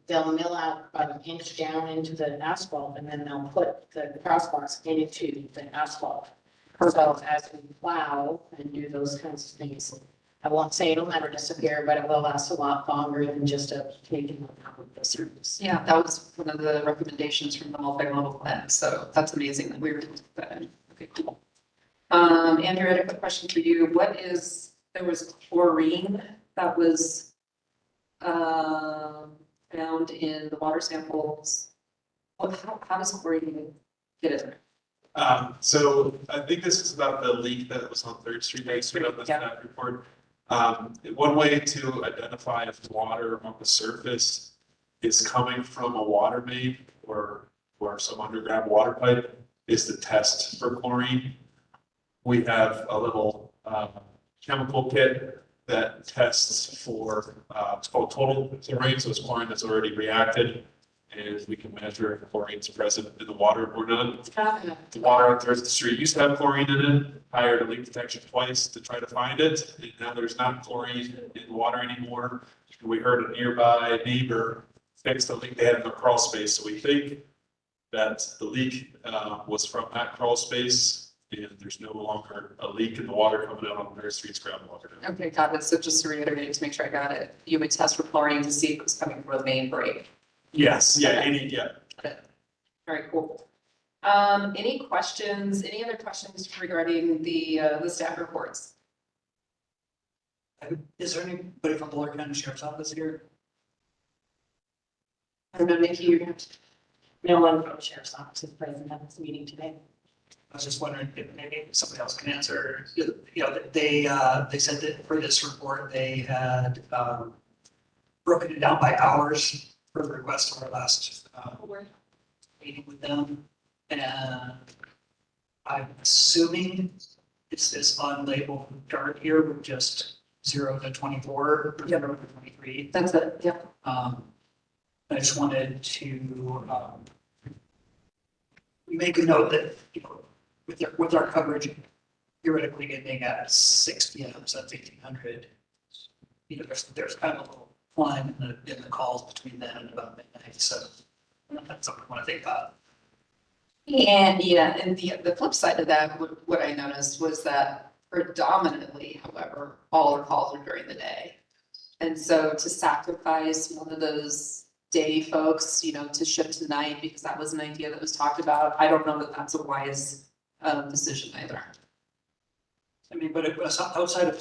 they'll mill out about an inch down into the asphalt, and then they'll put the crosswalks into the asphalt. So as we plow and do those kinds of things, I won't say it'll never disappear, but it will last a lot longer than just a taking out of the surface. Yeah, that was one of the recommendations from the multi-level plan. So that's amazing that we were able to put that in. Okay, cool. Andrew, I had a quick question for you. There was chlorine that was found in the water samples. How does chlorine get in there? So I think this is about the leak that was on 3rd Street. I put up the staff report. One way to identify if water on the surface is coming from a water main or some underground water pipe is to test for chlorine. We have a little chemical kit that tests for it's called total chlorine, so it's chlorine that's already reacted, and we can measure if chlorine is present in the water or not. The water on 3rd Street used to have chlorine in it. Hired a leak detection twice to try to find it, and now there's not chlorine in the water anymore. We heard a nearby neighbor fix the leak they had in their crawl space, so we think that the leak was from that crawl space, and there's no longer a leak in the water coming out on 3rd Street's groundwater. Okay, got it. So just to reiterate, to make sure I got it, you would test for chlorine to see if it was coming from the main break. Yes, yeah, Okay. yeah. All right, cool. Any questions, any other questions regarding the staff reports? Is there anybody from the Boulder County Sheriff's Office here? I don't know, Nikki, you're gonna. No one from the sheriff's office is present at this meeting today. I was just wondering if maybe somebody else can answer. You know, they said that for this report, they had broken it down by hours for the request of our last meeting with them. And I'm assuming it's this unlabeled chart here with just 0 to 24, 0 to 23. That's it, yep. I just wanted to make a note that, you know, with our coverage theoretically ending at 6 p.m., so that's 1800. You know, there's kind of a little climb in the calls between then and about midnight. So that's something I want to think about. And yeah, and the flip side of that, what I noticed was that predominantly, however, all the calls are during the day. And so to sacrifice one of those day folks, you know, to shift to night, because that was an idea that was talked about, I don't know that that's a wise decision either. I mean, but it was outside of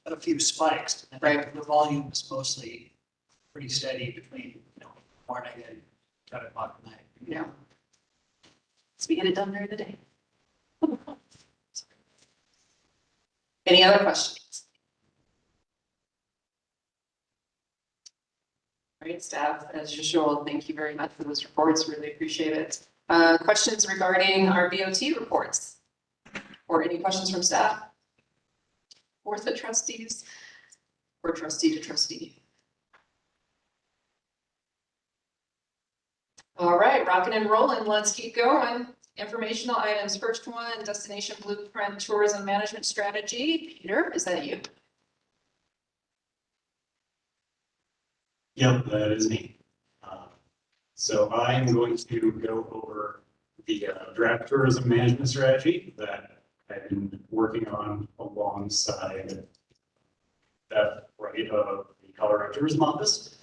a few spikes, Right. The volume is mostly pretty steady between, you know, morning and 10 o'clock at night. Yeah. So we get it done during the day. Any other questions? All right, staff, as usual, thank you very much for those reports. Really appreciate it. Questions regarding our BOT reports? Or any questions from staff? Or the trustees? Or trustee to trustee? All right, rocking and rolling. Let's keep going. Informational items. First one, destination blueprint tourism management strategy. Peter, is that you? Yep, that is me. So I'm going to go over the draft tourism management strategy that I've been working on alongside that right of the Colorado Tourism Office.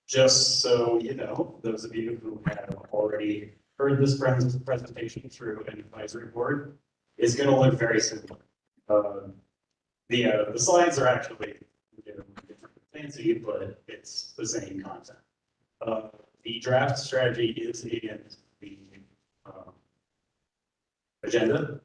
Just so you know, those of you who have already heard this presentation through an advisory board, is going to look very similar. The slides are actually different fancy, but it's the same content. The draft strategy is in the agenda.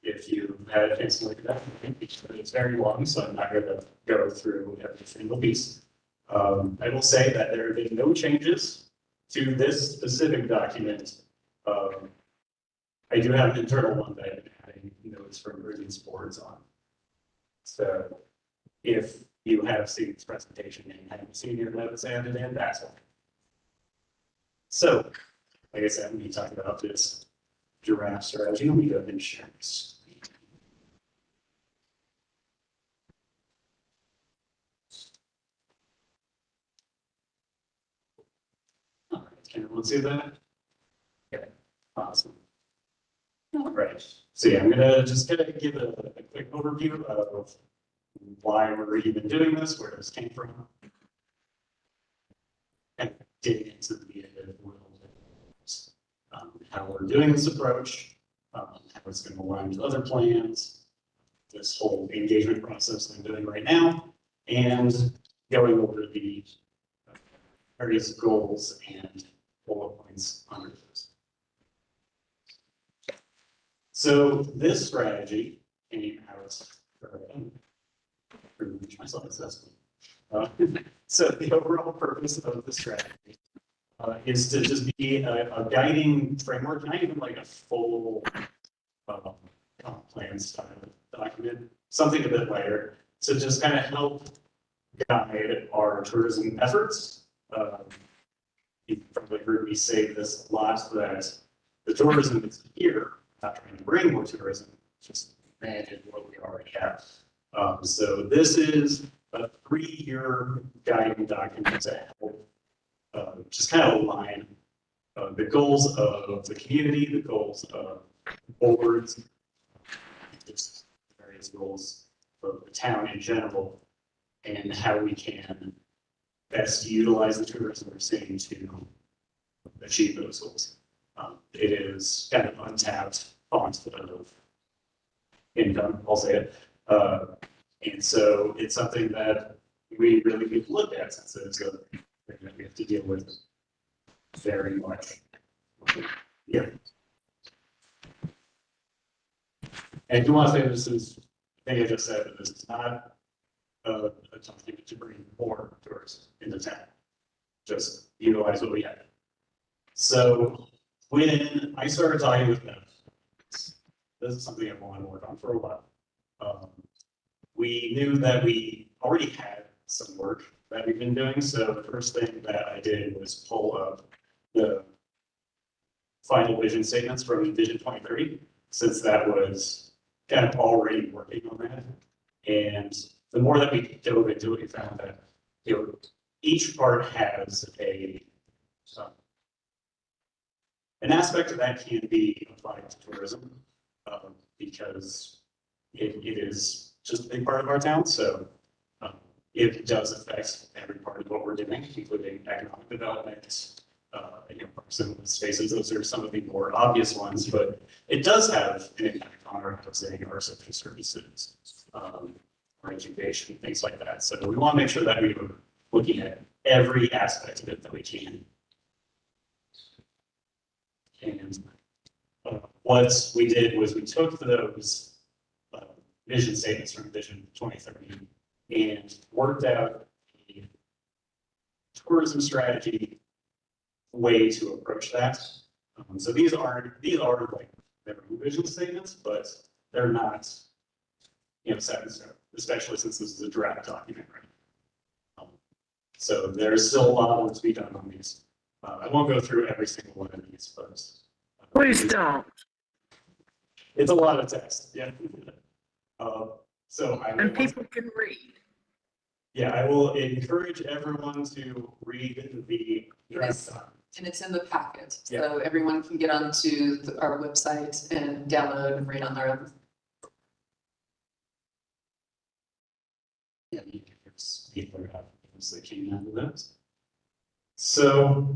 If you had a chance to look at that, it's very long, so I'm not going to go through every single piece. I will say that there have been no changes to this specific document. I do have an internal one that I've been adding notes from previous boards on. So if you have seen this presentation and haven't seen your notes added in, that's why. So, like I said, when you talk about this draft strategy, we go and share this. Can everyone see that? Okay, awesome. All right, so yeah, I'm gonna just kind of give a quick overview of why we're even doing this, where this came from. And dig into the world, how we're doing this approach, how it's going to align with other plans, this whole engagement process I'm doing right now, and going over the various goals and bullet points under those. So this strategy came out for my slides. So the overall purpose of the strategy is to just be a guiding framework, not even like a full plan style document, something a bit lighter, to just kind of help guide our tourism efforts. You've probably heard me say this a lot, that the tourism is here, not trying to bring more tourism, just manage what we already have. So this is a 3-year guiding document to help just kind of align the goals of the community, the goals of boards, just various goals of the town in general, and how we can best utilize the tourism we're seeing to achieve those goals. It is kind of untapped font of income, I'll say it. And so it's something that we really need to look at, since it's a thing that we have to deal with very much. Yeah. And I do want to say this is, I think I just said that this is not a document to bring more tourists into town. Just utilize what we have. So when I started talking with them, this is something I've wanted to work on for a while. We knew that we already had some work that we've been doing. So the first thing that I did was pull up the final vision statements from Vision 2030, since that was kind of already working on that. And the more that we dove into it, we found that, you know, each part has an aspect of that can be applied to tourism, because it is just a big part of our town. So it does affect every part of what we're doing, including economic development, parks and spaces. Those are some of the more obvious ones, but it does have an impact on our housing, our social services, our education, things like that. So we want to make sure that we're looking at every aspect of it that we can. And what we did was we took those vision statements from Vision 2030 and worked out a tourism strategy way to approach that. So these are like their vision statements, but they're not, set in stone, especially since this is a draft document, right? So there's still a lot of work to be done on these. I won't go through every single one of these, but please don't. It's a lot of text, yeah. So And people can read. Yeah, I will encourage everyone to read the draft document. And it's in the packet, Yeah. so everyone can get onto our website and download and read on their own. Yeah, people are having things that came out of that. So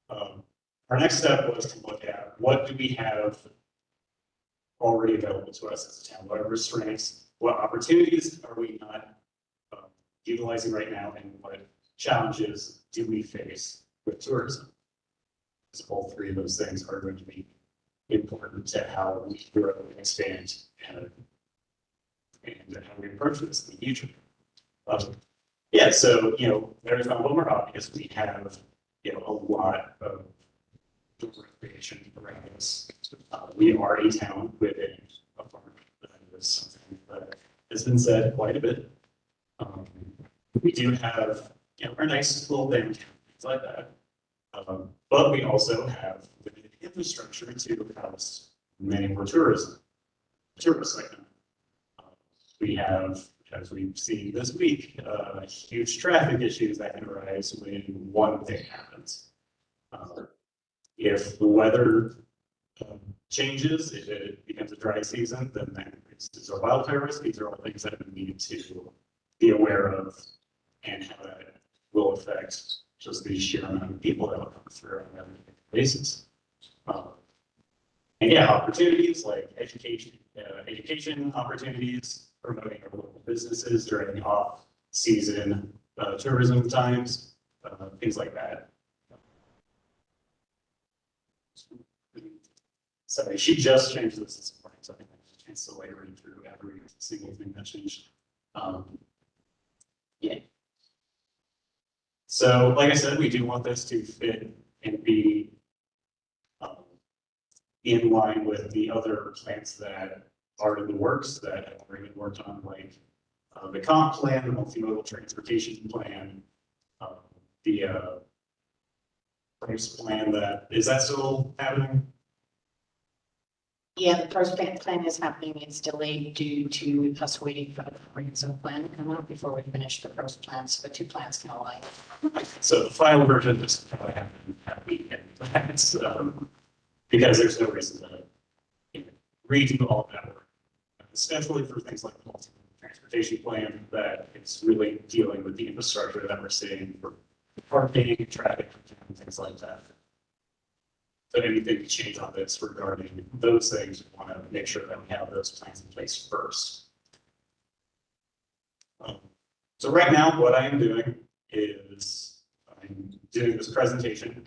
our next step was to look at what do we have already available to us as a town, what are our strengths, what opportunities are we not utilizing right now, and what challenges do we face with tourism? Because all three of those things are going to be important to how we grow and expand and how we approach this in the future. Yeah, so, there's not one more obvious. We have, a lot of recreation around us. We are a town within a park. That is something that has been said quite a bit. We do have, our nice little downtown, things like that. But we also have limited infrastructure to house many more tourists like that. We have, as we've seen this week, huge traffic issues that can arise when one thing happens. If the weather changes, if it becomes a dry season, then that increases our wildfire risk. These are all things that we need to be aware of and how that will affect just the sheer amount of people that will come through on a regular basis. And yeah, opportunities like education opportunities, promoting our local businesses during off-season tourism times, things like that. Sorry, she just changed this morning, so I think I have a chance to later read through every single thing that changed. Yeah. So, like I said, we do want this to fit and be in line with the other plans that are in the works that have already been worked on, like the comp plan, the multimodal transportation plan, the price plan. Is that still happening? Yeah, the first plan is happening. It's delayed due to us waiting for the comprehensive plan to come out before we finish the first plan. So the two plans can align. So the final version just probably happened that weekend, because there's no reason to redo all of that work, especially for things like the multimodal transportation plan that it's really dealing with the infrastructure that we're seeing for parking, traffic, and things like that. So anything to change on this regarding those things, we want to make sure that we have those plans in place first. So right now, what I am doing is I'm doing this presentation,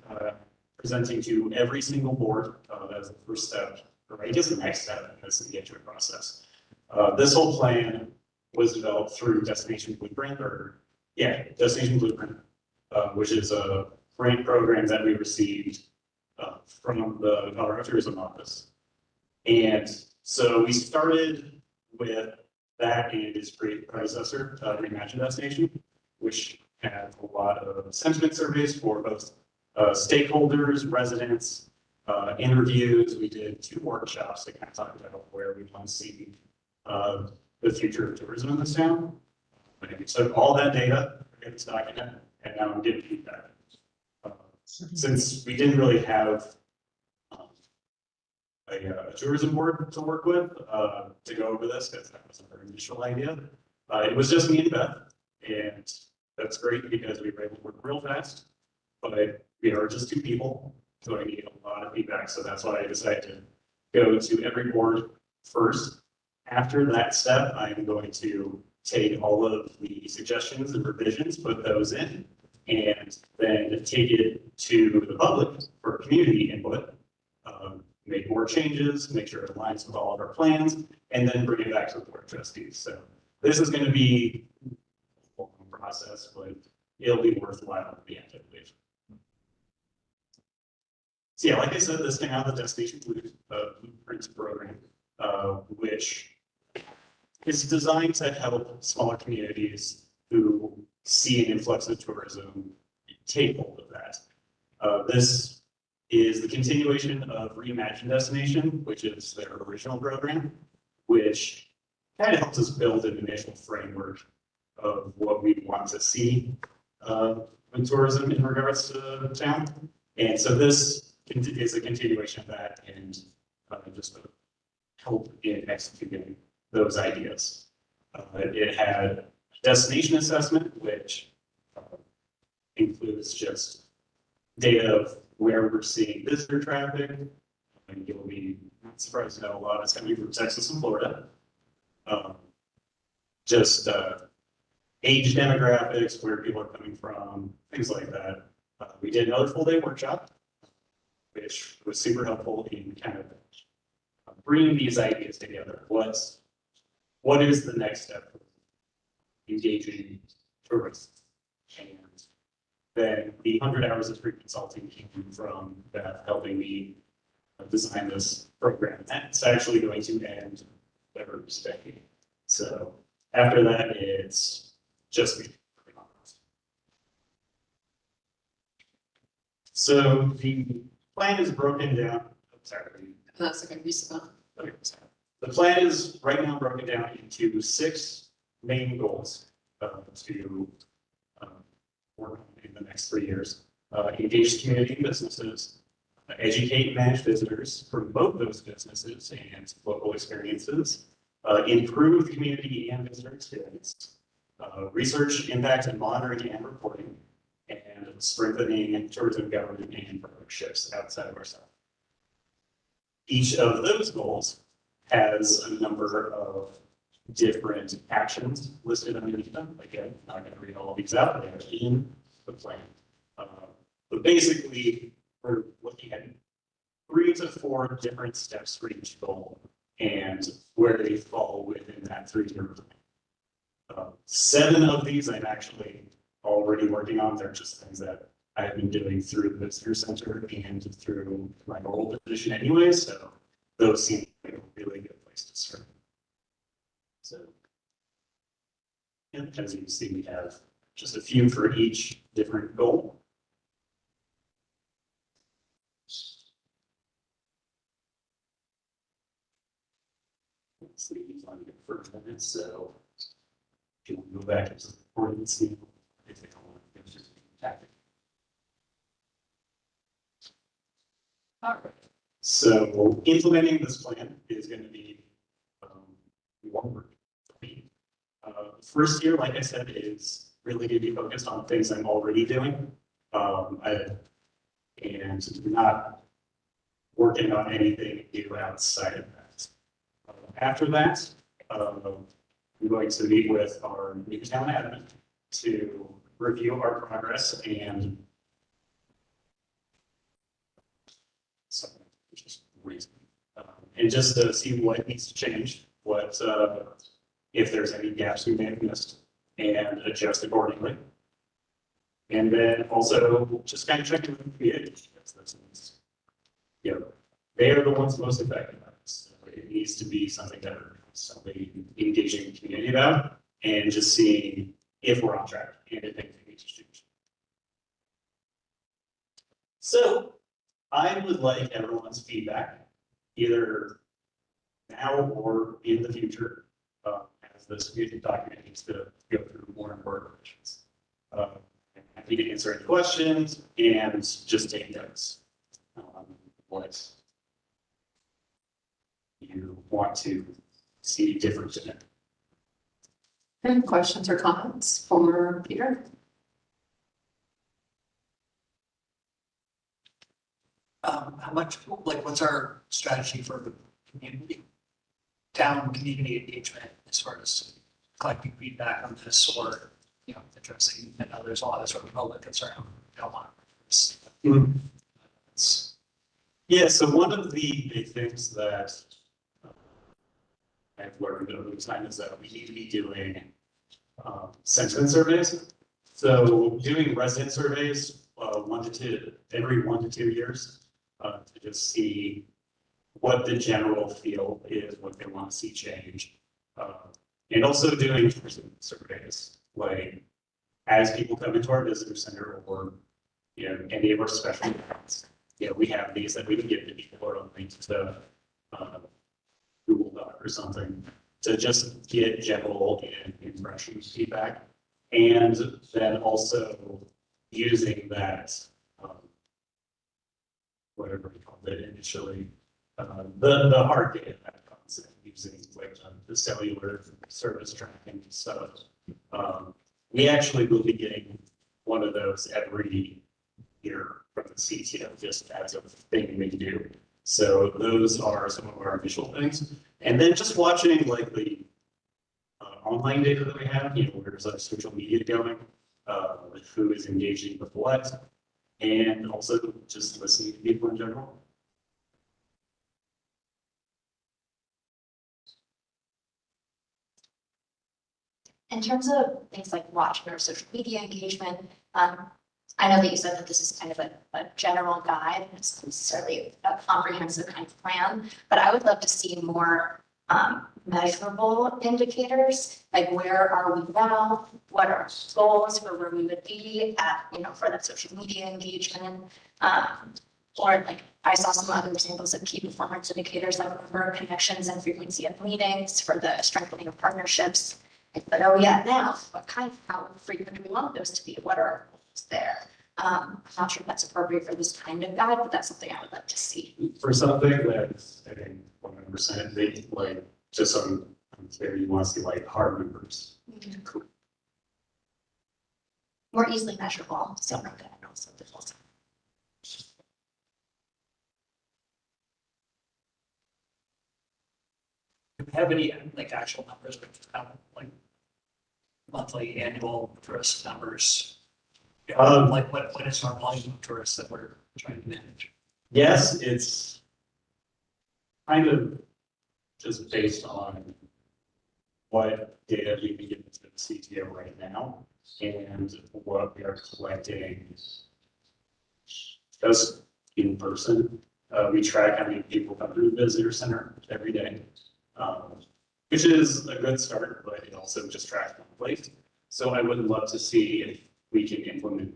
presenting to every single board. That's the first step, or I guess the next step in this engagement process. This whole plan was developed through Destination Blueprint, Destination Blueprint, which is a grant program that we received from the Colorado Tourism Office. And so we started with that and its predecessor, Reimagine Destination, which had a lot of sentiment surveys for both stakeholders, residents, interviews. We did 2 workshops that kind of talked about where we want to see the future of tourism in this town. And we took all that data, created this document, and now I'm getting feedback. Since we didn't really have a tourism board to work with to go over this, because that was our initial idea, it was just me and Beth, and that's great because we were able to work real fast, but we are just 2 people, so I need a lot of feedback. So that's why I decided to go to every board first. After that step, I'm going to take all of the suggestions and revisions, put those in, and then take it to the public for community input, make more changes, make sure it aligns with all of our plans, and then bring it back to the board of trustees. So this is going to be a long process, but it'll be worthwhile at the end, I believe. So yeah, like I said, this came out of the Destination Blueprints program, which is designed to help smaller communities who see an influx of tourism take hold of that. This is the continuation of Reimagine Destination, which is their original program, which kind of helps us build an initial framework of what we want to see in tourism in regards to the town. And so this is a continuation of that and just help in executing those ideas. It had a destination assessment, which includes just data of where we're seeing visitor traffic. And you'll be not surprised to know a lot is coming from Texas and Florida. Just age demographics, where people are coming from, things like that. We did another full day workshop, which was super helpful in kind of bringing these ideas together. What is the next step for engaging tourists? And then the 100 hours of free consulting came from Beth helping me design this program. That's actually going to end Thursday. So after that, it's just me. So the plan is broken down. Sorry. That's a good reason. Okay. The plan is right now broken down into 6 main goals to work on in the next 3 years. engage community businesses, educate and manage visitors, promote those businesses and local experiences, improve community and visitor experience, research, impact, and monitoring and reporting, and strengthening tourism government and partnerships outside of ourselves. Each of those goals has a number of different actions listed underneath them. Again, I'm not going to read all of these out, they are in the plan. But basically, we're looking at 3 to 4 different steps for each goal and where they fall within that 3-year plan. 7 of these I'm actually already working on. They're just things that I've been doing through the visitor center and through my role position anyway. So those seem like a really good place to start. So, and as you can see, we have just a few for each different goal. Let's see, he's on the first minute, so if you go back into the report and see if they don't want to go through the tactic. All right. So implementing this plan is going to be more work for me. First year, like I said, is really going to be focused on things I'm already doing, and not working on anything new outside of that. After that, I'm going to meet with our new town admin to review our progress and just to see what needs to change, what if there's any gaps we may have missed, and adjust accordingly. And then also just kind of checking with the PA. You know, they are the ones most affected by this. So it needs to be something that we're constantly engaging the community about and just seeing if we're on track and if anything needs to change. So I would like everyone's feedback, either now or in the future, as this document needs to go through more and more revisions. I'm happy to answer any questions and just take notes. What you want to see different in it. Any questions or comments for Peter? How much, like, what's our strategy for community, town community engagement as far as collecting feedback on this or, you know, addressing, I know there's a lot of sort of public concern. We don't want this. Yeah, so one of the big things that I've learned over time is that we need to be doing sentiment surveys. So doing resident surveys every 1 to 2 years to just see what the general feel is, what they want to see change. And also doing surveys, like as people come into our visitor center or, you know, any of our special events, you know, we have these that we can give to people or on links to Google Doc or something to just get general impression feedback. And then also using that, whatever we called it initially, the hard data that comes in using like the cellular service tracking stuff. We actually will be getting one of those every year from the CTO, just as a thing we do. So those are some of our initial things. And then just watching like the online data that we have, you know, where's our social media going, who is engaging with what, and also just listening to people in general. In terms of things like watching or social media engagement, I know that you said that this is kind of a general guide, it's necessarily a comprehensive kind of plan, but I would love to see more measurable indicators, like where are we now, what are our goals for where we would be at, you know, for that social media engagement, or like I saw some other examples of key performance indicators like number of connections and frequency of meetings for the strengthening of partnerships. But oh yeah, now what kind of how frequent do we want those to be? What are our goals there? I'm not sure if that's appropriate for this kind of guide, but that's something I would like to see. For something that's, I think, 100%, they like, just on, there, you want to see like hard numbers. More easily measurable, so like that, and also visual. Do we have any like actual numbers, like monthly, annual tourist numbers? Like what is our volume of tourists that we're trying to manage? Yes, it's kind of just based on what data we can get to the CTO right now and what we are collecting just in person. We track how many people come through the visitor center every day, which is a good start, but it also just tracks one place. So I would love to see if we can implement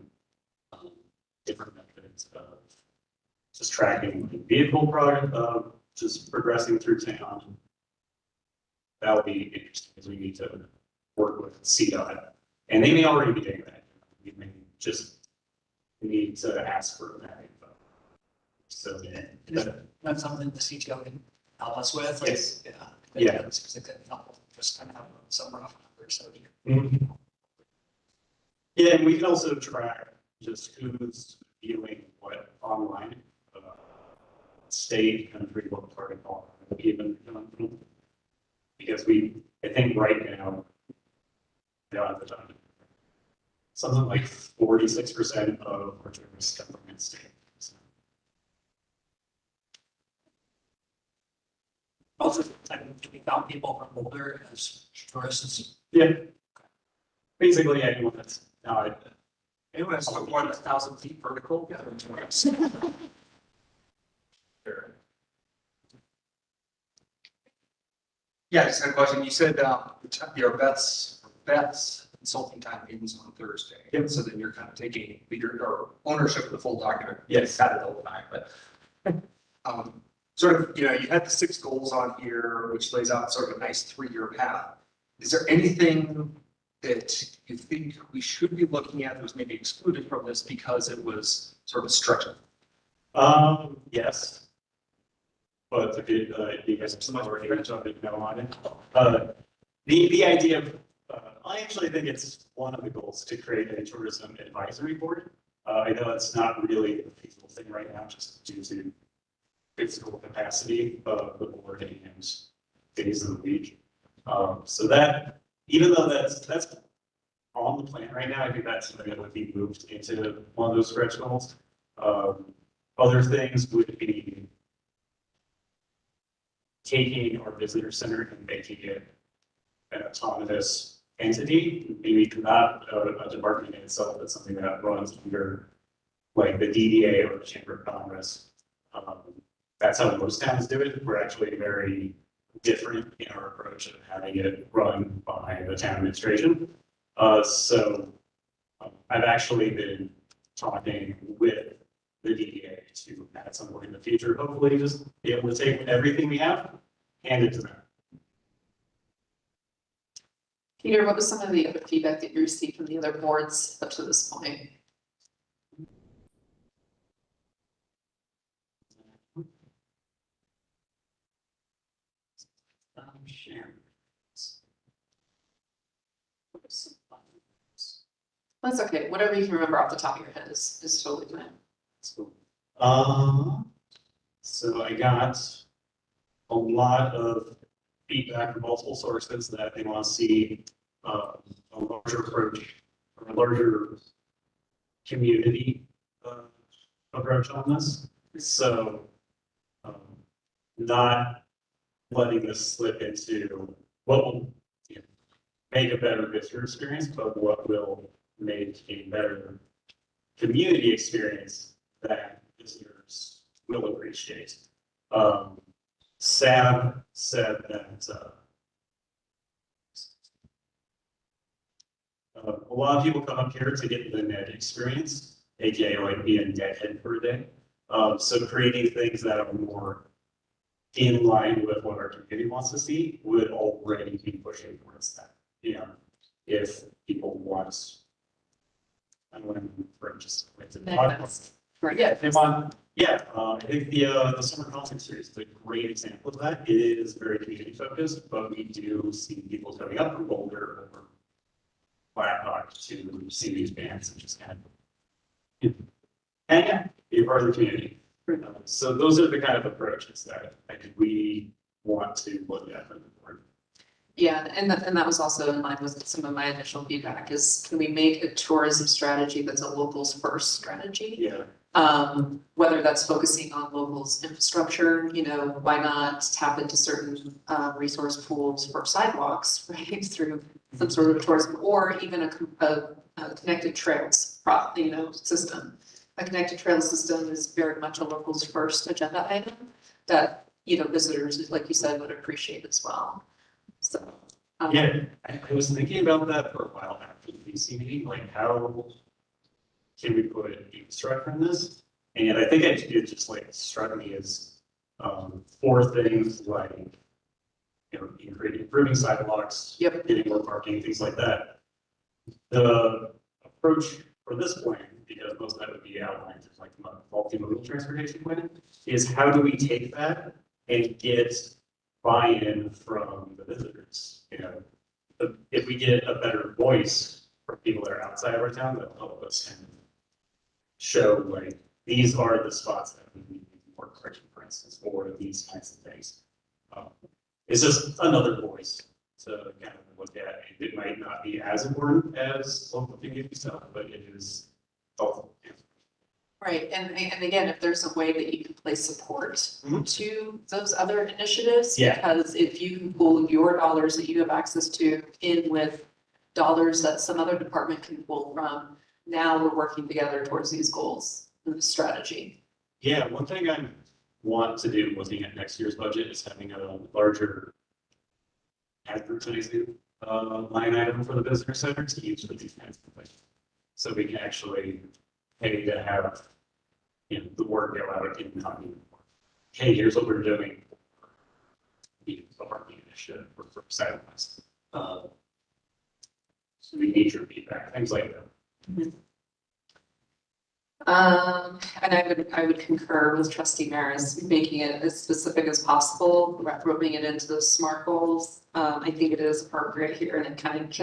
different methods of just tracking the vehicle product, just progressing through town. That would be interesting because we need to work with CDOT, and they may already be doing that. We may just need to ask for that info. So That's something the CTO can help us with. Like, Yes. Yeah. Yeah. It seems like that'd be helpful, just kind of have some rough numbers. So yeah, and we can also track just who's viewing what online, state, country, what part of Colorado, even. Because I think right now, I don't have the time. Something like 46% of our tourists come from in-state. So, also, do we count people from Boulder as tourists? yeah. Basically, anyone that's not. Anyone that's more than 1,000 feet vertical? Yeah, they're tourists. Sure. Yeah, I just had a question. You said your bets consulting time ends on Thursday. Yep. So then you're kind of taking leader or ownership of the full document. Yes. Had it all the time, but sort of, you had the 6 goals on here, which lays out sort of a nice 3-year path. Is there anything that you think we should be looking at that was maybe excluded from this because it was sort of stretching? Yes. But if you guys have some already know on it. The idea of, I actually think it's one of the goals to create a tourism advisory board. I know it's not really a feasible thing right now, just due to physical capacity of the board and days of the week. So that, even though that's on the plan right now, I think that's something that would be moved into one of those stretch goals. Other things would be taking our visitor center and making it an autonomous entity, maybe not a department in itself, but something that runs under like the DDA or the Chamber of Commerce. That's how most towns do it. We're actually very different in our approach of having it run by the town administration. So I've actually been talking with the DDA to at some point in the future, hopefully just be able to take everything we have, hand it to them. Peter, what was some of the other feedback that you received from the other boards up to this point? That's okay. Whatever you can remember off the top of your head is totally fine. So I got a lot of feedback from multiple sources that they want to see a larger approach or a larger community approach on this. So not letting this slip into what will make a better visitor experience, but what will make a better community experience that visitors will appreciate. Sam said that a lot of people come up here to get the net experience, aka like be a nethead for a day. So creating things that are more in line with what our community wants to see would already be pushing towards that. If people want I went for just. Right. Yeah, if they want, yeah, I think the summer conference series is a great example of that. It is very community focused, but we do see people coming up from Boulder or Blackhawk to see these bands and just kind of hang out, be a part of the community. So those are the kind of approaches that I think we want to look at from the board. Yeah, and that was also in line with some of my initial feedback is, can we make a tourism strategy that's a locals first strategy? Yeah. Whether that's focusing on locals infrastructure, you know, why not tap into certain resource pools for sidewalks, right? Through some sort of tourism, or even a connected trails system. A connected trails system is very much a locals first agenda item that, you know, visitors, like you said, would appreciate as well. So. Yeah, I was thinking about that for a while after the VC meeting, like how can we put infrastructure in this? And I think it just like struck me as four things like, you know, improving sidewalks, Yep. getting more parking, things like that. The approach for this plan, because most of that would be outlined as like multimodal transportation plan, is how do we take that and get buy-in from the visitors? You know, if we get a better voice from people that are outside of our town, that'll help us kind of show like these are the spots that we need more parking, for instance, or these kinds of things. It's just another voice to kind of look at. It might not be as important as local community stuff, but it is helpful. Right, and again, if there's a way that you can place support Mhm. to those other initiatives. Yeah. Because if you can pool your dollars that you have access to in with dollars that some other department can pull from, now we're working together towards these goals and the strategy. Yeah, one thing I want to do looking at next year's budget is having a larger advertising line item for the visitor center to use for these kinds of things. So we can actually pay to have, you know, the word go out in Huntington. Hey, here's what we're doing. The parking initiative for sidewalks. So we need your feedback, things like that. And I would concur with trustee Maris, making it as specific as possible, roping it into those SMART goals. I think it is appropriate here, and it kind of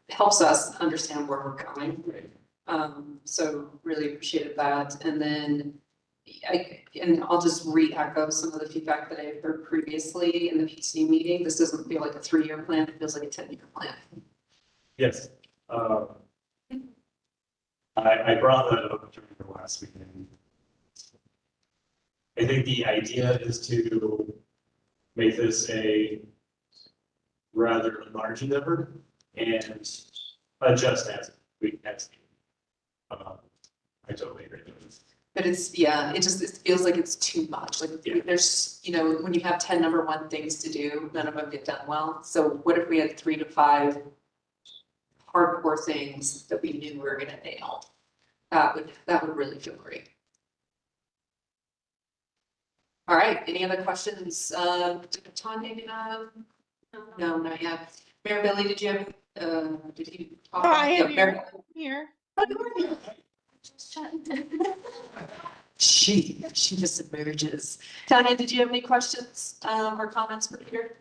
helps us understand where we're going. So really appreciated that. And then I'll just re-echo some of the feedback that I've heard previously in the PC meeting. This doesn't feel like a 3-year plan, it feels like a 10-year plan. Yes. I brought that up during the last meeting. I think the idea is to make this a rather large endeavor and adjust as we next. I totally agree. But it's, yeah, it feels like it's too much. Like Yeah. there's, you know, when you have 10 number one things to do, none of them get done well. So what if we had 3 to 5 hardcore things that we knew we were gonna nail? That would really feel great. All right, any other questions? Tanya, no, not yet. Mayor Billy, did you have, did you? talk? I am Yeah, here. She just emerges. Tanya, did you have any questions or comments for Peter?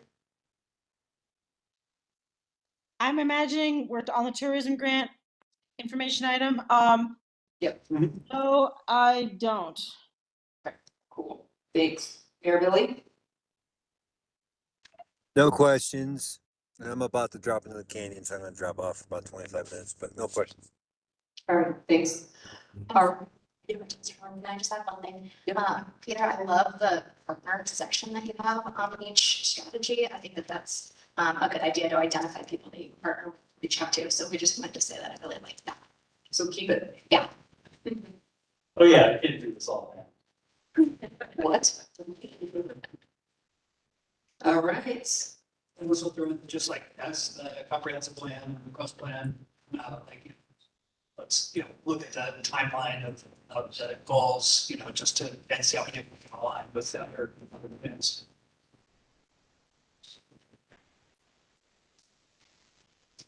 I'm imagining we're on the tourism grant information item. Yep. No, I don't. Cool. Thanks. Mayor Billy? No questions. And I'm about to drop into the canyon, so I'm gonna drop off for about 25 minutes, but no questions. All right, thanks. All right. Can I just add one thing? Yep. Peter, I love the partner section that you have on each strategy. I think that that's a good idea to identify people that you partner, reach out to. So we just wanted to say that I really like that. So keep it. Yeah. Oh yeah, I can't do this all. What? All right. And this will throw in just like as the comprehensive plan, cost plan, like, let's, you know, look at the timeline of the goals, you know, just to, and see how we can align with the other events.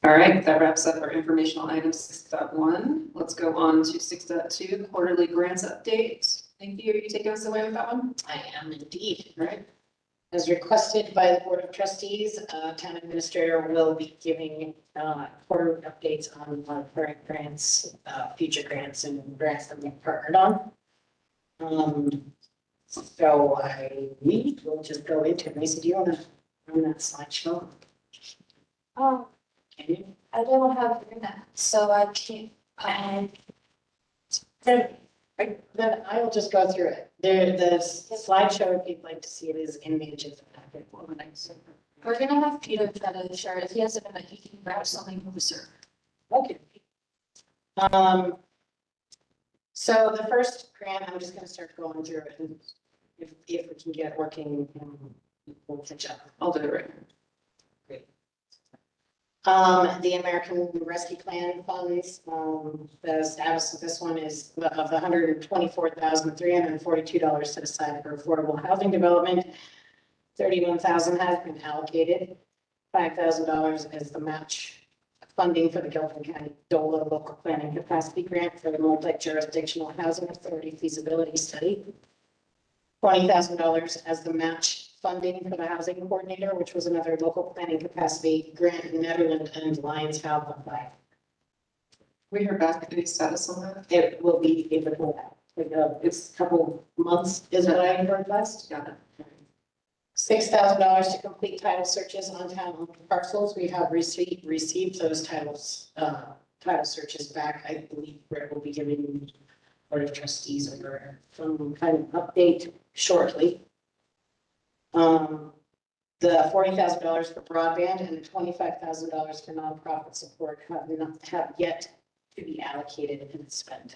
All right, that wraps up our informational items 6.1. Let's go on to 6.2, quarterly grants update. Thank you. Are you taking us away with that one? I am indeed, right? As requested by the Board of Trustees, Town Administrator will be giving quarterly updates on our current grants, future grants, and grants that we've partnered on. So we will just go into it. Mason, do you want to run that slideshow? Oh, Can you? I don't have internet, so I can't, Then I will just go through it. The slideshow, if you'd like to see it, is in the agenda packet. we're gonna have Peter try to share it. If he has internet, he can grab something from the server. Okay. So the first grant, I'm just gonna start going through it, and if we can get it working, we'll catch up. I'll do it right now. The American Rescue Plan funds, the status of this one is of the $124,342 set aside for affordable housing development. $31,000 has been allocated. $5,000 is the match funding for the Gilpin County DOLA Local Planning Capacity Grant for the Multi-Jurisdictional Housing Authority Feasibility Study. $20,000 as the match funding for the housing coordinator, which was another local planning capacity grant in Nederland and Lions have applied. We heard back any status on that? It will be able to, it's a couple months is what I heard last. Got it. $6,000 to complete title searches on town parcels. We have received those title searches back. I believe Brett will be giving Board of Trustees over some kind of update shortly. The $40,000 for broadband and the $25,000 for nonprofit support have yet to be allocated and spent.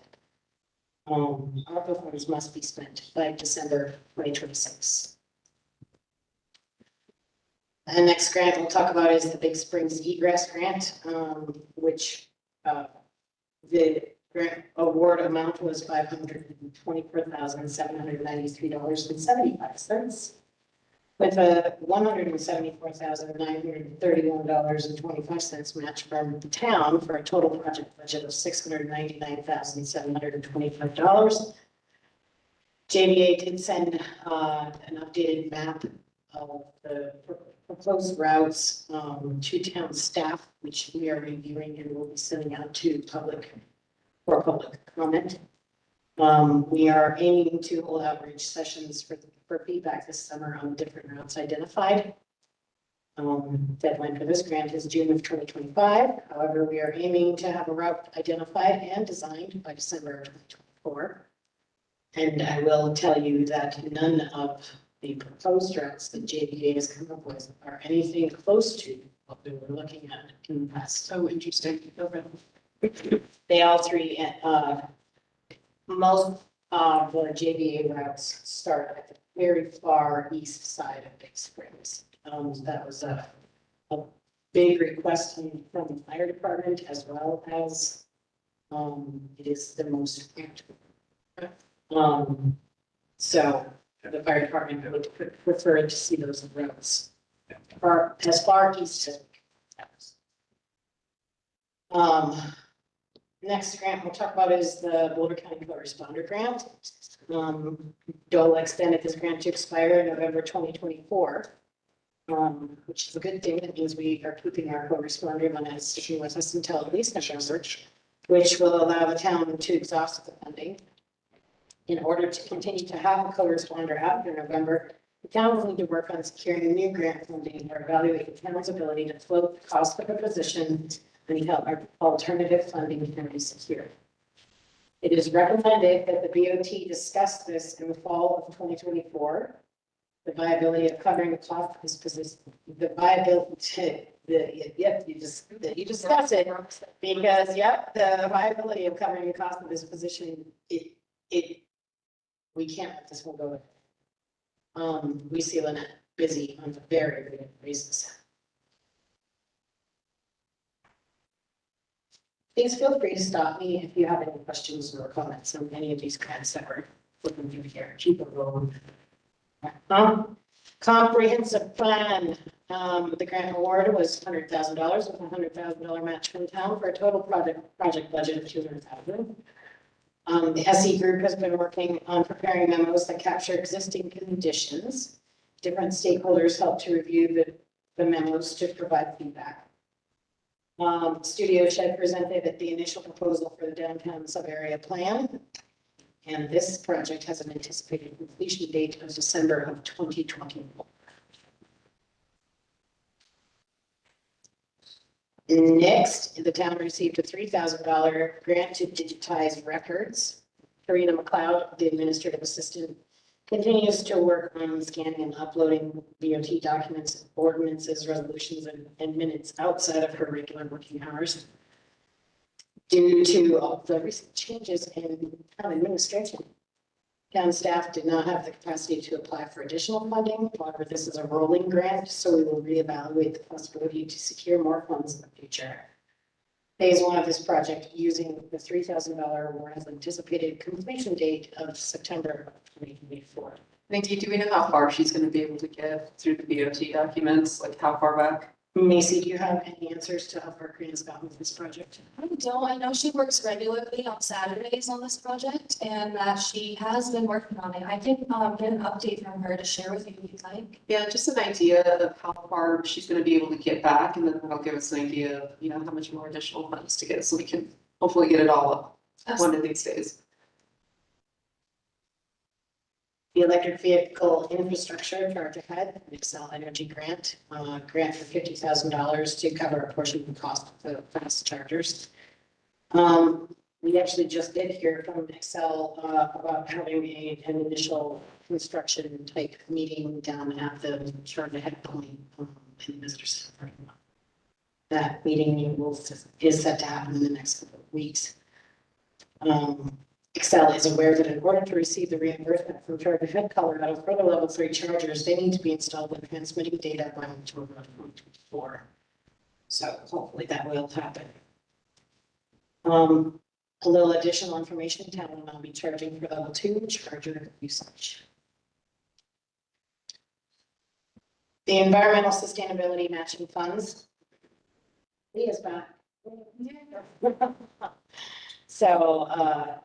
ARPA funds must be spent by December 2026. The next grant we'll talk about is the Big Springs Egress Grant, which the grant award amount was $524,793.75. With a $174,931.25 match from the town for a total project budget of $699,725. JVA did send an updated map of the proposed routes to town staff, which we are reviewing and will be sending out to public comment. We are aiming to hold outreach sessions for feedback this summer on different routes identified. Deadline for this grant is June of 2025. However, we are aiming to have a route identified and designed by December of 2024. And I will tell you that none of the proposed routes that JVA has come up with are anything close to what we were looking at in the past. So interesting. They all three, most of the JVA routes start at the very far east side of Big Springs. That was a big request from the fire department as well as it is the most practical. So the fire department would prefer to see those routes or as far east as we can. Next grant we'll talk about is the Boulder County Co-Responder Grant. DOLA extended this grant to expire in November 2024, which is a good thing. That means we are keeping our co-responder money sticking with us until at least November, which will allow the town to exhaust the funding. In order to continue to have a co-responder after November, the town will need to work on securing new grant funding or evaluate the town's ability to float the cost of a position until our alternative funding can be secured. It is recommended that the BOT discuss this in the fall of 2024. The viability of covering the cost of this position, the viability, you discuss it because, the viability of covering the cost of this position, we can't let this one go. We see Lynette busy on very good reasons. Please feel free to stop me if you have any questions or comments on any of these grants that we're looking through here. Keep it rolling. Comprehensive plan The grant award was $100,000 with a $100,000 match from town for a total project budget of $200,000. The SE group has been working on preparing memos that capture existing conditions. Different stakeholders help to review the memos to provide feedback. Studio Shed presented the initial proposal for the downtown sub-area plan. And this project has an anticipated completion date of December of 2024. Next, the town received a $3,000 grant to digitize records. Karina McLeod, the administrative assistant, continues to work on scanning and uploading BOT documents, ordinances, resolutions, and minutes outside of her regular working hours. Due to all the recent changes in town administration, town staff did not have the capacity to apply for additional funding. However, this is a rolling grant, so we will reevaluate the possibility to secure more funds in the future. Phase one of this project, using the $3,000 award, has anticipated completion date of September of 2024. Nikki, do we know how far she's gonna be able to get through the BOT documents, like how far back? Macy, do you have any answers to how far Karina's gotten with this project? I don't, I know she works regularly on Saturdays on this project and that she has been working on it. I can get an update from her to share with you if you'd like. Yeah, just an idea of how far she's gonna be able to get back, and then that'll give us an idea of, you know, how much more additional funds to get, so we can hopefully get it all up one of these days. The electric vehicle infrastructure charge ahead, Excel Energy grant, grant for $50,000 to cover a portion of the cost of the fast chargers. We actually just did hear from Excel about having an initial construction type meeting down at the charge ahead point in the visitor center. That meeting is set to happen in the next couple of weeks. Excel is aware that in order to receive the reimbursement from Charge Ahead Colorado for the level 3 chargers, they need to be installed and transmitting data by October of 2024. So hopefully that will happen. A little additional information, town will now be charging for level 2 charger usage. The environmental sustainability matching funds. Leah's back. So,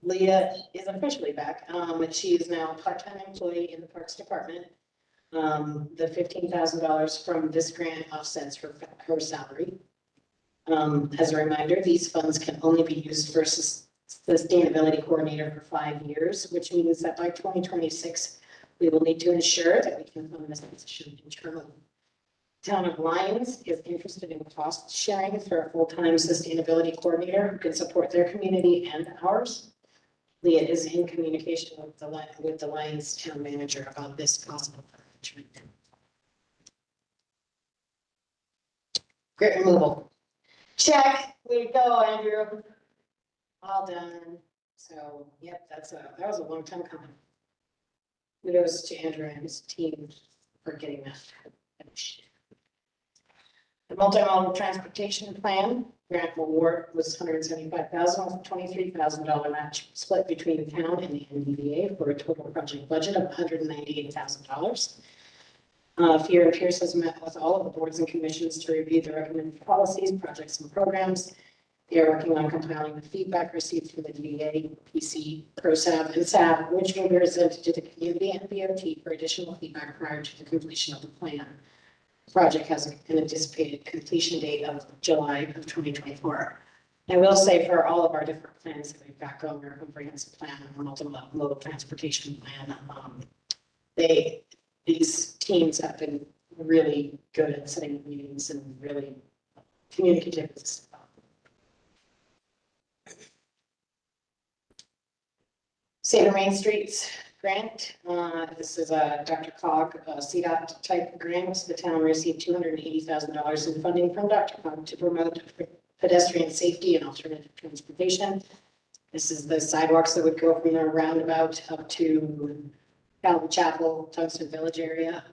Leah is officially back. She is now a part-time employee in the Parks Department. The $15,000 from this grant offsets her salary. As a reminder, these funds can only be used for sustainability coordinator for 5 years, which means that by 2026, we will need to ensure that we can fund this position internally. Town of Lyons is interested in cost sharing for a full-time sustainability coordinator who can support their community and ours. Leah is in communication with the Lyons town manager about this possible arrangement. Grit removal. Check. Way to go, Andrew. All done. So, yep, that was a long time coming. Kudos to Andrew and his team for getting that finished. The multimodal transportation plan grant award was $175,000 with $23,000 match split between the town and the NDVA for a total project budget of $198,000. Fiera Pierce has met with all of the boards and commissions to review the recommended policies, projects, and programs. They are working on compiling the feedback received from the DDA, PC, ProSAB, and SAB, which will be presented to the community and BOT for additional feedback prior to the completion of the plan. The project has an anticipated completion date of July of 2024. I will say for all of our different plans that we've got going, our comprehensive plan, our multimodal transportation plan, these teams have been really good at setting meetings and really communicative with us. Safer Main Streets grant. This is a Dr. Cog CDOT type grant. The town received $280,000 in funding from Dr. Cog to promote pedestrian safety and alternative transportation. This is the sidewalks that would go from the roundabout up to Calvin Chapel, Tungsten Village area,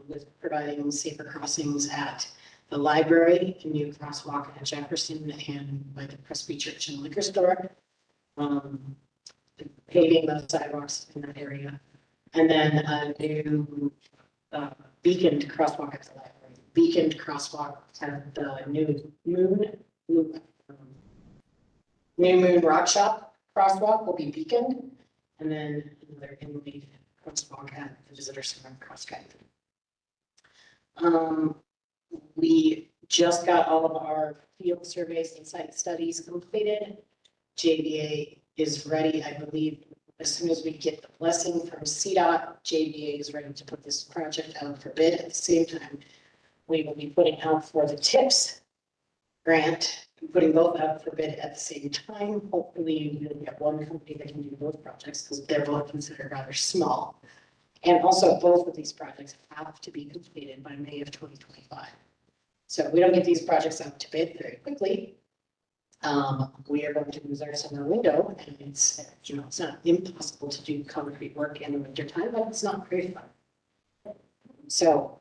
with providing safer crossings at the library, a new crosswalk at Jefferson, and by the Presby Church and Liquor Store. Paving the sidewalks in that area, and then a new beaconed crosswalk at the library, beaconed crosswalk at the New Moon Rock Shop crosswalk will be beaconed, and then another inlaid crosswalk at the visitor center crosswalk. We just got all of our field surveys and site studies completed. JVA is ready, I believe, as soon as we get the blessing from CDOT, JVA is ready to put this project out for bid. At the same time, we will be putting out for the TIPS grant, putting both out for bid at the same time. Hopefully we'll get one company that can do both projects because they're both considered rather small. And also both of these projects have to be completed by May of 2025. So if we don't get these projects out to bid very quickly, we are going to lose our summer window, and it's, you know, it's not impossible to do concrete work in the winter time, but it's not very fun. So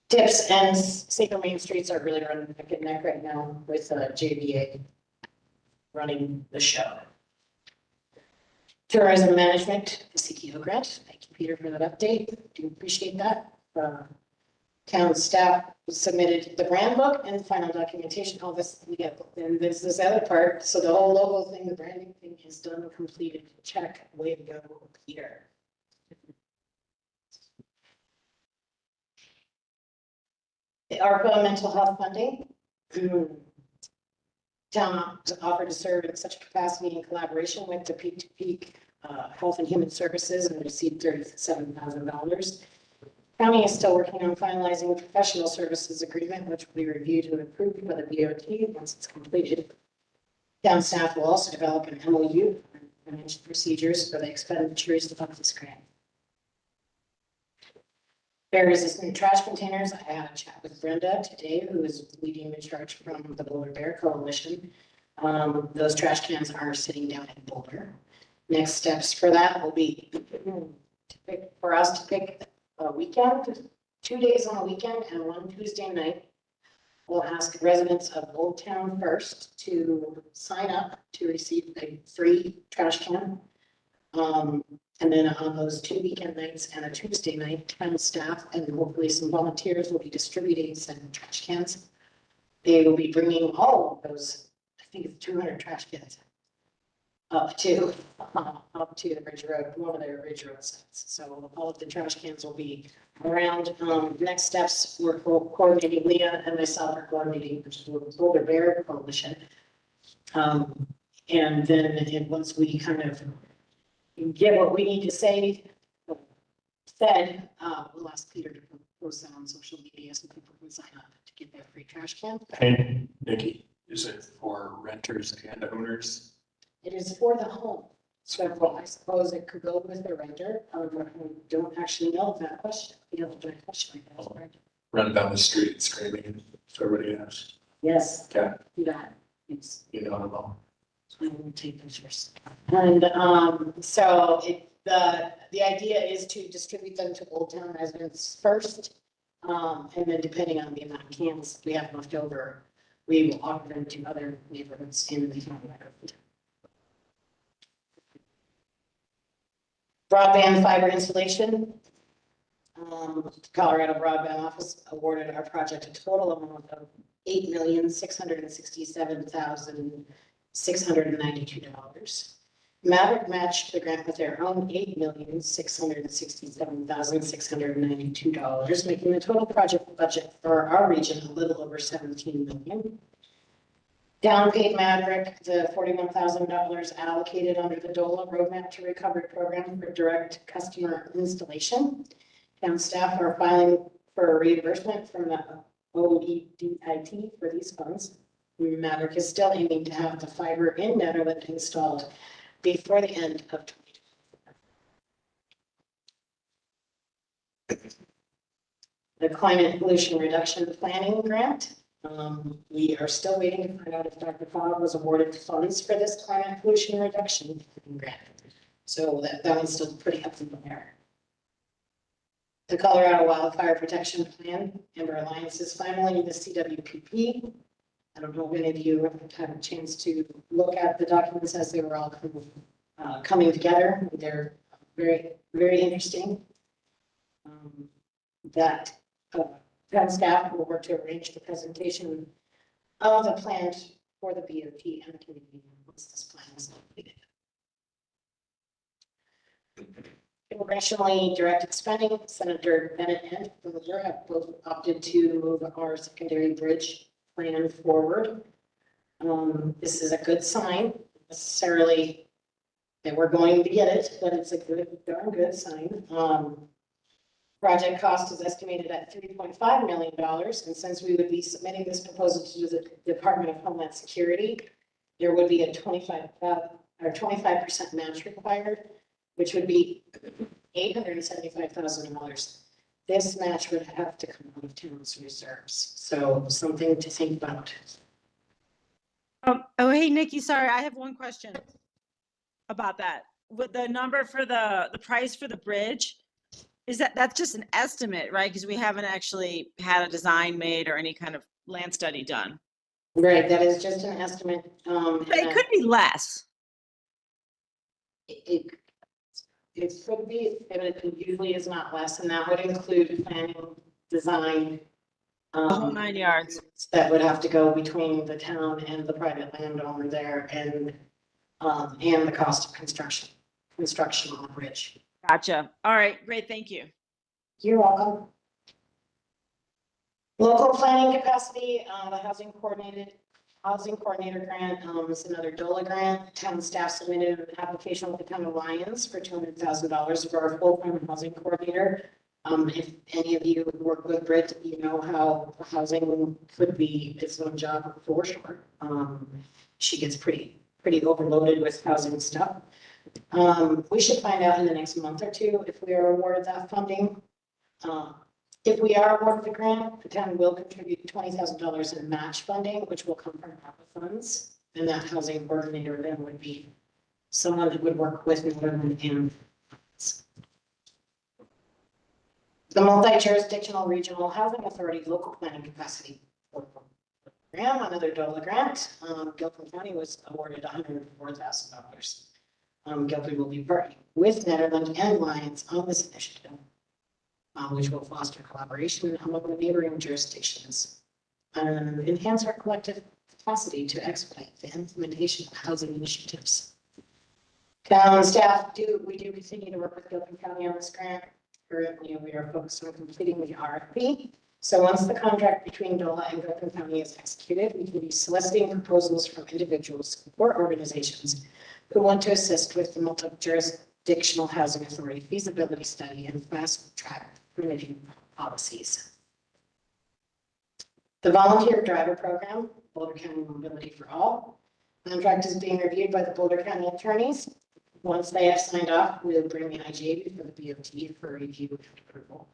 TIPS and Safer Main Streets are really running neck and neck right now with JVA running the show. Tourism management, the CTO grant. Thank you, Peter, for that update. Do appreciate that. Town staff submitted the brand book and final documentation. All this we get, and there's this other part. So the whole logo thing, the branding thing is done, completed. Check. Way to go, Peter. The ARPA mental health funding. Town offered to serve in such capacity in collaboration with the Peak to Peak Health and Human Services and received $37,000. County is still working on finalizing a professional services agreement, which will be reviewed and approved by the DOT once it's completed. Town staff will also develop an MOU and procedures for the expenditures of this grant. Bear resistant trash containers. I had a chat with Brenda today, who is leading the charge from the Boulder Bear Coalition. Those trash cans are sitting down in Boulder. Next steps for that will be for us to pick a weekend, 2 days on a weekend and one Tuesday night. We'll ask residents of Old Town first to sign up to receive a free trash can. And then on those 2 weekend nights and a Tuesday night, town staff and hopefully some volunteers will be distributing some trash cans. They will be bringing all of those, I think it's 200 trash cans, up to the Ridge Road, one of their Ridge Road sites. So all of the trash cans will be around. Next steps, we're coordinating, Leah and myself are coordinating, which is with Boulder Bear Coalition. And then once we kind of get what we need to say said, we'll ask Peter to post that on social media so people can sign up to get their free trash can. Hey, Nikki, is it for renters and owners? It is for the home. So I suppose it could go with the renter. I don't actually know that question. You know, that question. Run down the street screaming for everybody else. Yes. Okay. That. It's. You know, well. I will take pictures. And so the idea is to distribute them to Old Town residents first. And then depending on the amount of cans we have left over, we will offer them to other neighborhoods in the town. Broadband fiber installation. Colorado Broadband Office awarded our project a total amount of $8,667,692. Maverick matched the grant with their own $8,667,692, making the total project budget for our region a little over $17 million. Down paid Maverick the $41,000 allocated under the DOLA Roadmap to Recovery Program for direct customer installation. Town staff are filing for a reimbursement from the OEDIT for these funds. Maverick is still aiming to have the fiber in Nederland installed before the end of 2024. The Climate Pollution Reduction Planning Grant. We are still waiting to find out if Dr. Fogg was awarded funds for this climate pollution reduction grant. So that one's still pretty up in the air. The Colorado Wildfire Protection Plan, Amber Alliance is finally the CWPP. I don't know if any of you have had a chance to look at the documents as they were all coming together. They're very, very interesting. that town staff will work to arrange the presentation of the plan for the BOT and the community once this plan is completed. Congressionally directed spending, Senator Bennett and Villager have both opted to move our secondary bridge plan forward. This is a good sign, not necessarily that we're going to get it, but it's a good, darn good sign. Project cost is estimated at $3.5 million, and since we would be submitting this proposal to the Department of Homeland Security, there would be a 25% match required, which would be $875,000. This match would have to come out of town's reserves, so something to think about. Oh, hey, Nikki, sorry, I have one question about that. With the number for the price for the bridge, that's just an estimate, right? Because we haven't actually had a design made or any kind of land study done. Right, that is just an estimate. But it could be less. It could be, but it usually is not less, and that would include planning, design. The whole 9 yards. That would have to go between the town and the private landowner there, and the cost of construction on the bridge. Gotcha. All right, great, thank you. You're welcome. Local planning capacity, the housing coordinator grant is another DOLA grant. Town staff submitted an application with the town of Lyons for $200,000 for our full-time housing coordinator. If any of you work with Britt, you know how housing could be its own job for sure. She gets pretty overloaded with housing stuff. We should find out in the next month or two if we are awarded that funding. If we are awarded the grant, the town will contribute $20,000 in match funding, which will come from ARPA funds. And that housing coordinator then would be someone that would work with Nederland and the multi-jurisdictional regional housing authority local planning capacity program, another DOLA grant. Gilpin County was awarded $104,000. Gilpin will be working with Nederland and Lyons on this initiative, which will foster collaboration among the neighboring jurisdictions and enhance our collective capacity to expedite the implementation of housing initiatives. Town staff we do continue to work with Gilpin County on this grant. Currently, we are focused on completing the RFP. So once the contract between DOLA and Gilpin County is executed, we can be soliciting proposals from individuals or organizations who want to assist with the multi-jurisdictional housing authority feasibility study and fast track permitting policies. The volunteer driver program, Boulder County Mobility for All, contract is being reviewed by the Boulder County attorneys. Once they have signed off, we'll bring the IGA before the BOT for review and approval.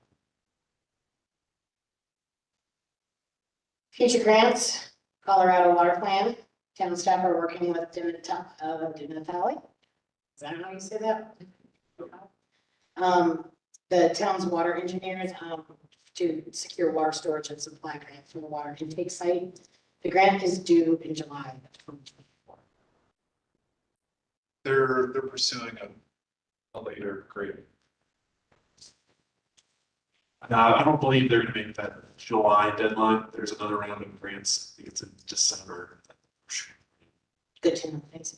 Future grants, Colorado Water Plan. Town staff are working with Dinatali. Is that how you say that? The town's water engineers to secure water storage and supply grant for the water intake site. The grant is due in July of 2024. They're pursuing a later grade. I don't believe they're gonna make that July deadline. There's another round of grants. I think it's in December. Good to know. Thanks.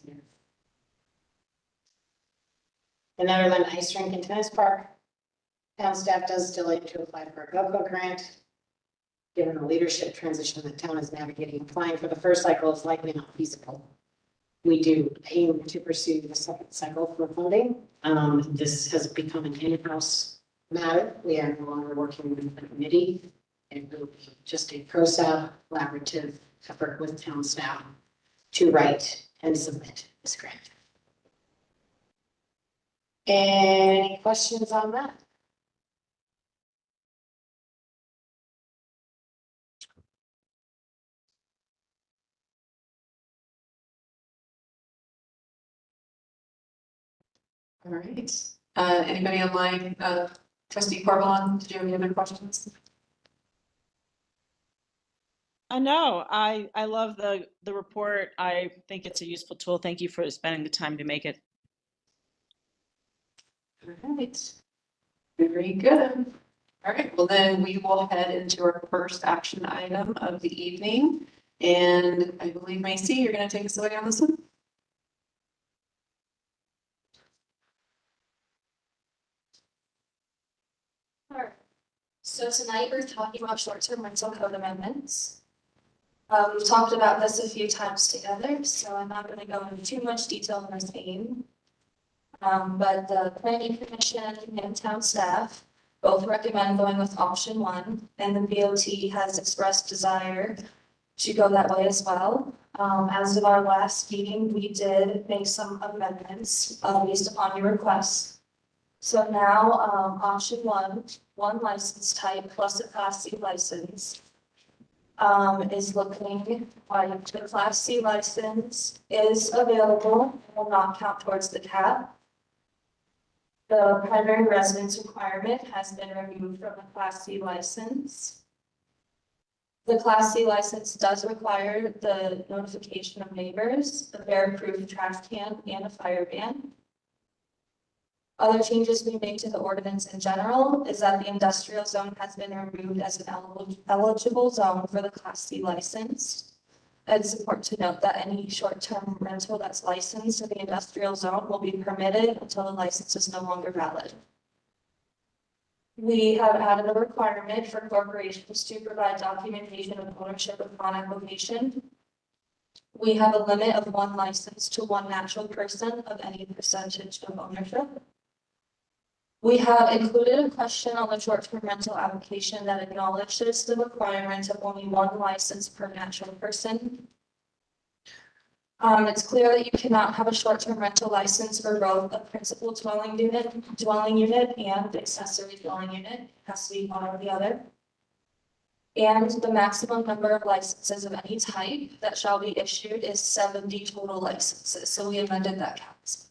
The Nederland Ice Rink and Tennis Park. Town staff does still aim to apply for a GOCO grant. Given the leadership transition the town is navigating, applying for the first cycle is likely not feasible. We do aim to pursue the second cycle for funding. This has become an in-house matter. We are no longer working with the committee. It will be just a collaborative effort with town staff to write and submit this grant. Any questions on that? All right. Anybody online? Trustee Corvalon, did you have any other questions? No, I love the report. I think it's a useful tool. Thank you for spending the time to make it. All right. Very good. All right, well then we will head into our first action item of the evening. And I believe Macy, you're gonna take us away on this one? Sure. So tonight we're talking about short-term rental code amendments. We've talked about this a few times together, so I'm not gonna go into too much detail on this theme. But the planning commission and town staff both recommend going with option one, and the BOT has expressed desire to go that way as well. As of our last meeting, we did make some amendments, based upon your requests. So now, option one license type plus a Class C license, is looking like the Class C license is available, will not count towards the cap. The primary residence requirement has been removed from the Class C license. The Class C license does require the notification of neighbors, a bear-proof trash can, and a fire ban. Other changes we made to the ordinance in general is that the industrial zone has been removed as an eligible zone for the Class C license. It's important to note that any short-term rental that's licensed in the industrial zone will be permitted until the license is no longer valid. We have added a requirement for corporations to provide documentation of ownership upon application. We have a limit of one license to one natural person of any percentage of ownership. We have included a question on the short-term rental application that acknowledges the requirement of only one license per natural person. It's clear that you cannot have a short-term rental license for both a principal dwelling unit and accessory dwelling unit. It has to be one or the other. And the maximum number of licenses of any type that shall be issued is 70 total licenses. So we amended that count.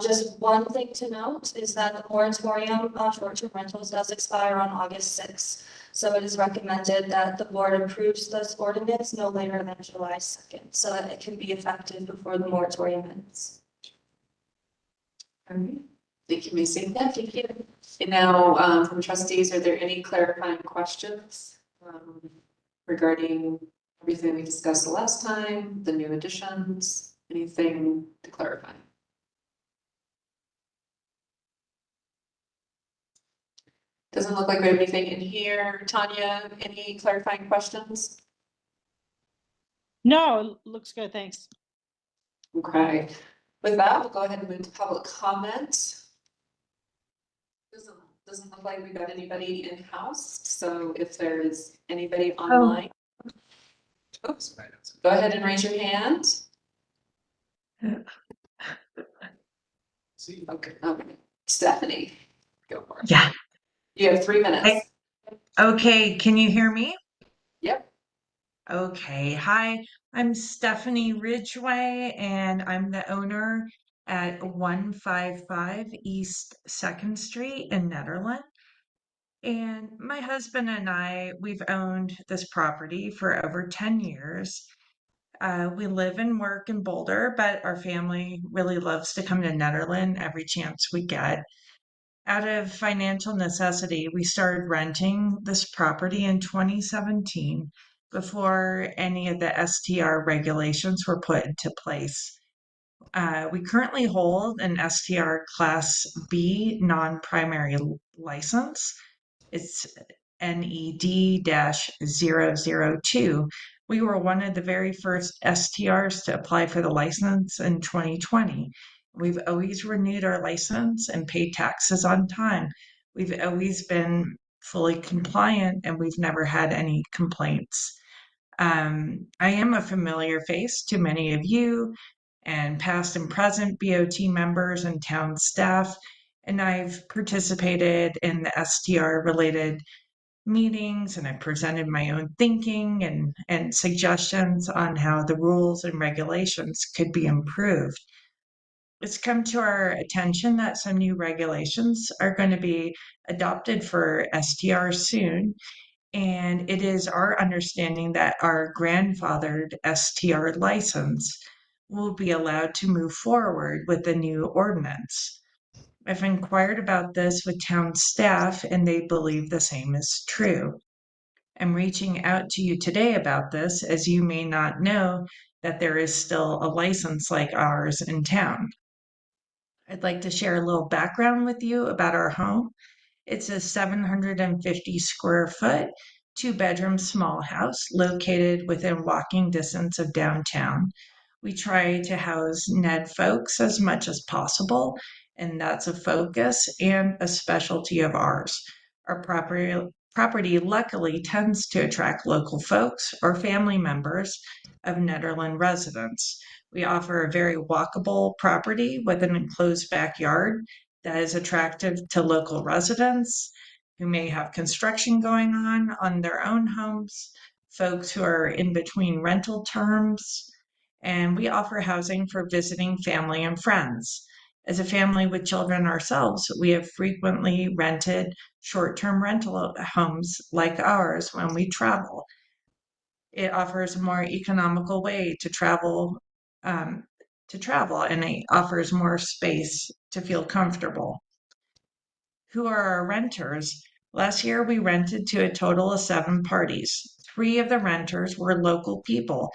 Just one thing to note is that the moratorium on short-term rentals does expire on August 6th. So it is recommended that the board approves this ordinance no later than July 2nd, so that it can be effective before the moratorium ends. All right, thank you, Macy. Yeah, thank you. And now, from trustees, are there any clarifying questions regarding everything we discussed the last time, the new additions, anything to clarify? Doesn't look like we have anything in here. Tanya, any clarifying questions? No, looks good, thanks. Okay, with that, we'll go ahead and move to public comment. Doesn't look like we've got anybody in-house, so if there is anybody online. Oops, go ahead and raise your hand. See, Okay, Stephanie, go for it. Yeah. You have 3 minutes. Okay, can you hear me? Yep. Okay, hi, I'm Stephanie Ridgway, and I'm the owner at 155 East 2nd Street in Nederland. And my husband and I, we've owned this property for over 10 years. We live and work in Boulder, but our family really loves to come to Nederland every chance we get. Out of financial necessity, we started renting this property in 2017 before any of the STR regulations were put into place. We currently hold an STR Class B non-primary license. It's NED-002. We were one of the very first STRs to apply for the license in 2020. We've always renewed our license and paid taxes on time. We've always been fully compliant and we've never had any complaints. I am a familiar face to many of you and past and present BOT members and town staff, and I've participated in the STR related meetings and I presented my own thinking and suggestions on how the rules and regulations could be improved. It's come to our attention that some new regulations are going to be adopted for STR soon. And it is our understanding that our grandfathered STR license will be allowed to move forward with the new ordinance. I've inquired about this with town staff and they believe the same is true. I'm reaching out to you today about this as you may not know that there is still a license like ours in town. I'd like to share a little background with you about our home. It's a 750 square foot, 2-bedroom small house located within walking distance of downtown. We try to house Ned folks as much as possible, and that's a focus and a specialty of ours. Our property luckily tends to attract local folks or family members of Nederland residents. We offer a very walkable property with an enclosed backyard that is attractive to local residents who may have construction going on their own homes, folks who are in between rental terms, and we offer housing for visiting family and friends. As a family with children ourselves, we have frequently rented short-term rental homes like ours when we travel. It offers a more economical way to travel, and it offers more space to feel comfortable. Who are our renters? Last year, we rented to a total of 7 parties. 3 of the renters were local people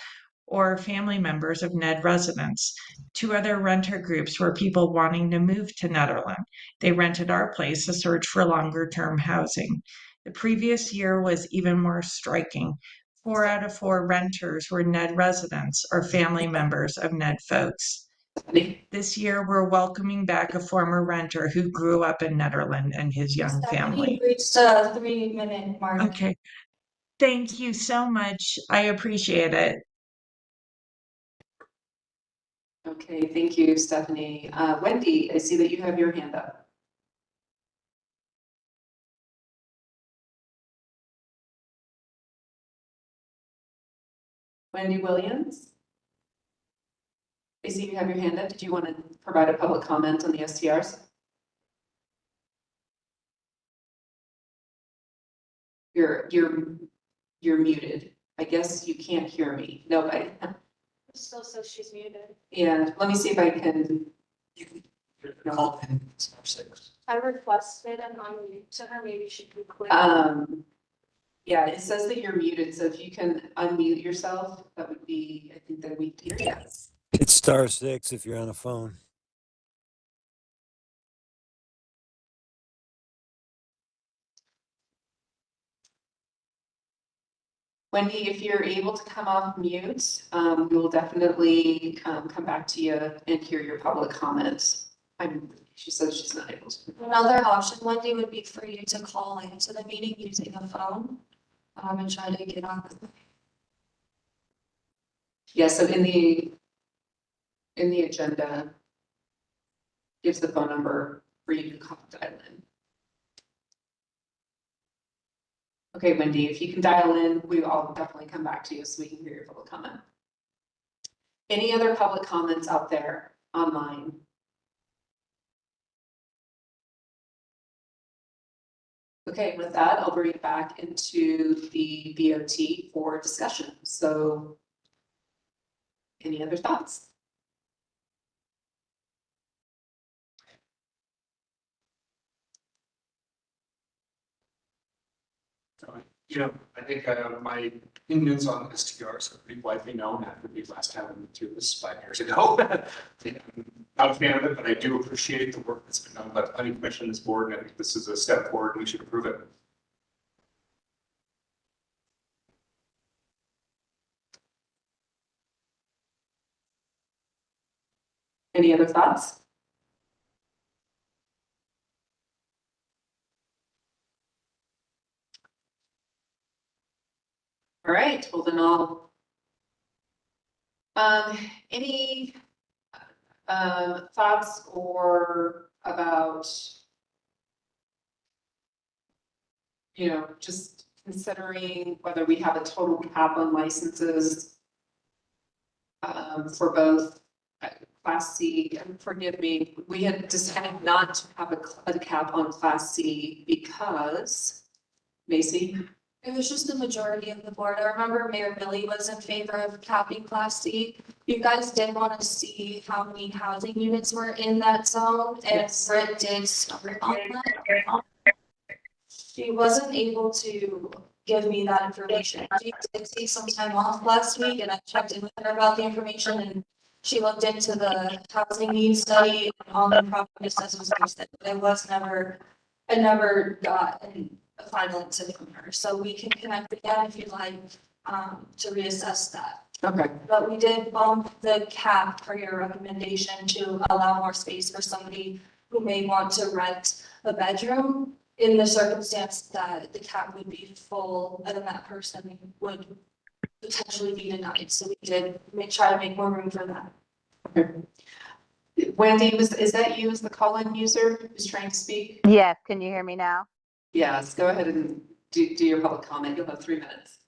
or family members of Ned residents. 2 other renter groups were people wanting to move to Nederland. They rented our place to search for longer term housing. The previous year was even more striking. 4 out of 4 renters were Ned residents or family members of Ned folks. This year, we're welcoming back a former renter who grew up in Nederland and his young family. Reached a 3-minute mark. Okay. Thank you so much. I appreciate it. Okay, thank you, Stephanie. Wendy, I see that you have your hand up. Wendy Williams? I see you have your hand up. Did you want to provide a public comment on the STRs? You're muted. I guess you can't hear me. Nobody. Still says she's muted. Yeah, let me see if I can. Call in *6. I requested an unmute to her, maybe she could click. Yeah, it says that you're muted, so if you can unmute yourself, that would be, I think that we'd hear you. It's *6 if you're on a phone. Wendy, if you're able to come off mute, we will definitely come back to you and hear your public comments. She says she's not able to. Another option, Wendy, would be for you to call into the meeting using the phone, and try to get on. Yeah, so in the agenda, gives the phone number for you to call, dial in. Okay, Wendy, if you can dial in, I'll definitely come back to you so we can hear your public comment. Any other public comments out there online? Okay, with that, I'll bring it back into the BOT for discussion. So any other thoughts? I think my opinions on STRs are pretty widely known after we last had them through this 5 years ago. I'm not a fan of it, but I do appreciate the work that's been done by the planning commission, this board, and I think this is a step forward and we should approve it. Any other thoughts? All right, well then any thoughts or about, just considering whether we have a total cap on licenses for both Class C, and forgive me, we had decided not to have a cap on Class C because, Macy? It was just the majority of the board. I remember Mayor Billy was in favor of capping Class C. You guys did want to see how many housing units were in that zone, and Britt did start on that. She wasn't able to give me that information. She did take some time off last week, and I checked in with her about the information, and she looked into the housing needs study on the property assessment study, but I never got a final answer from her, so we can connect again if you'd like, to reassess that. Okay. But we did bump the cap per your recommendation to allow more space for somebody who may want to rent a bedroom in the circumstance that the cap would be full and then that person would potentially be denied. So we did try to make more room for that. Wendy, is that you as the call-in user who's trying to speak? Yes, can you hear me now? Yes, go ahead and do your public comment. You'll have 3 minutes.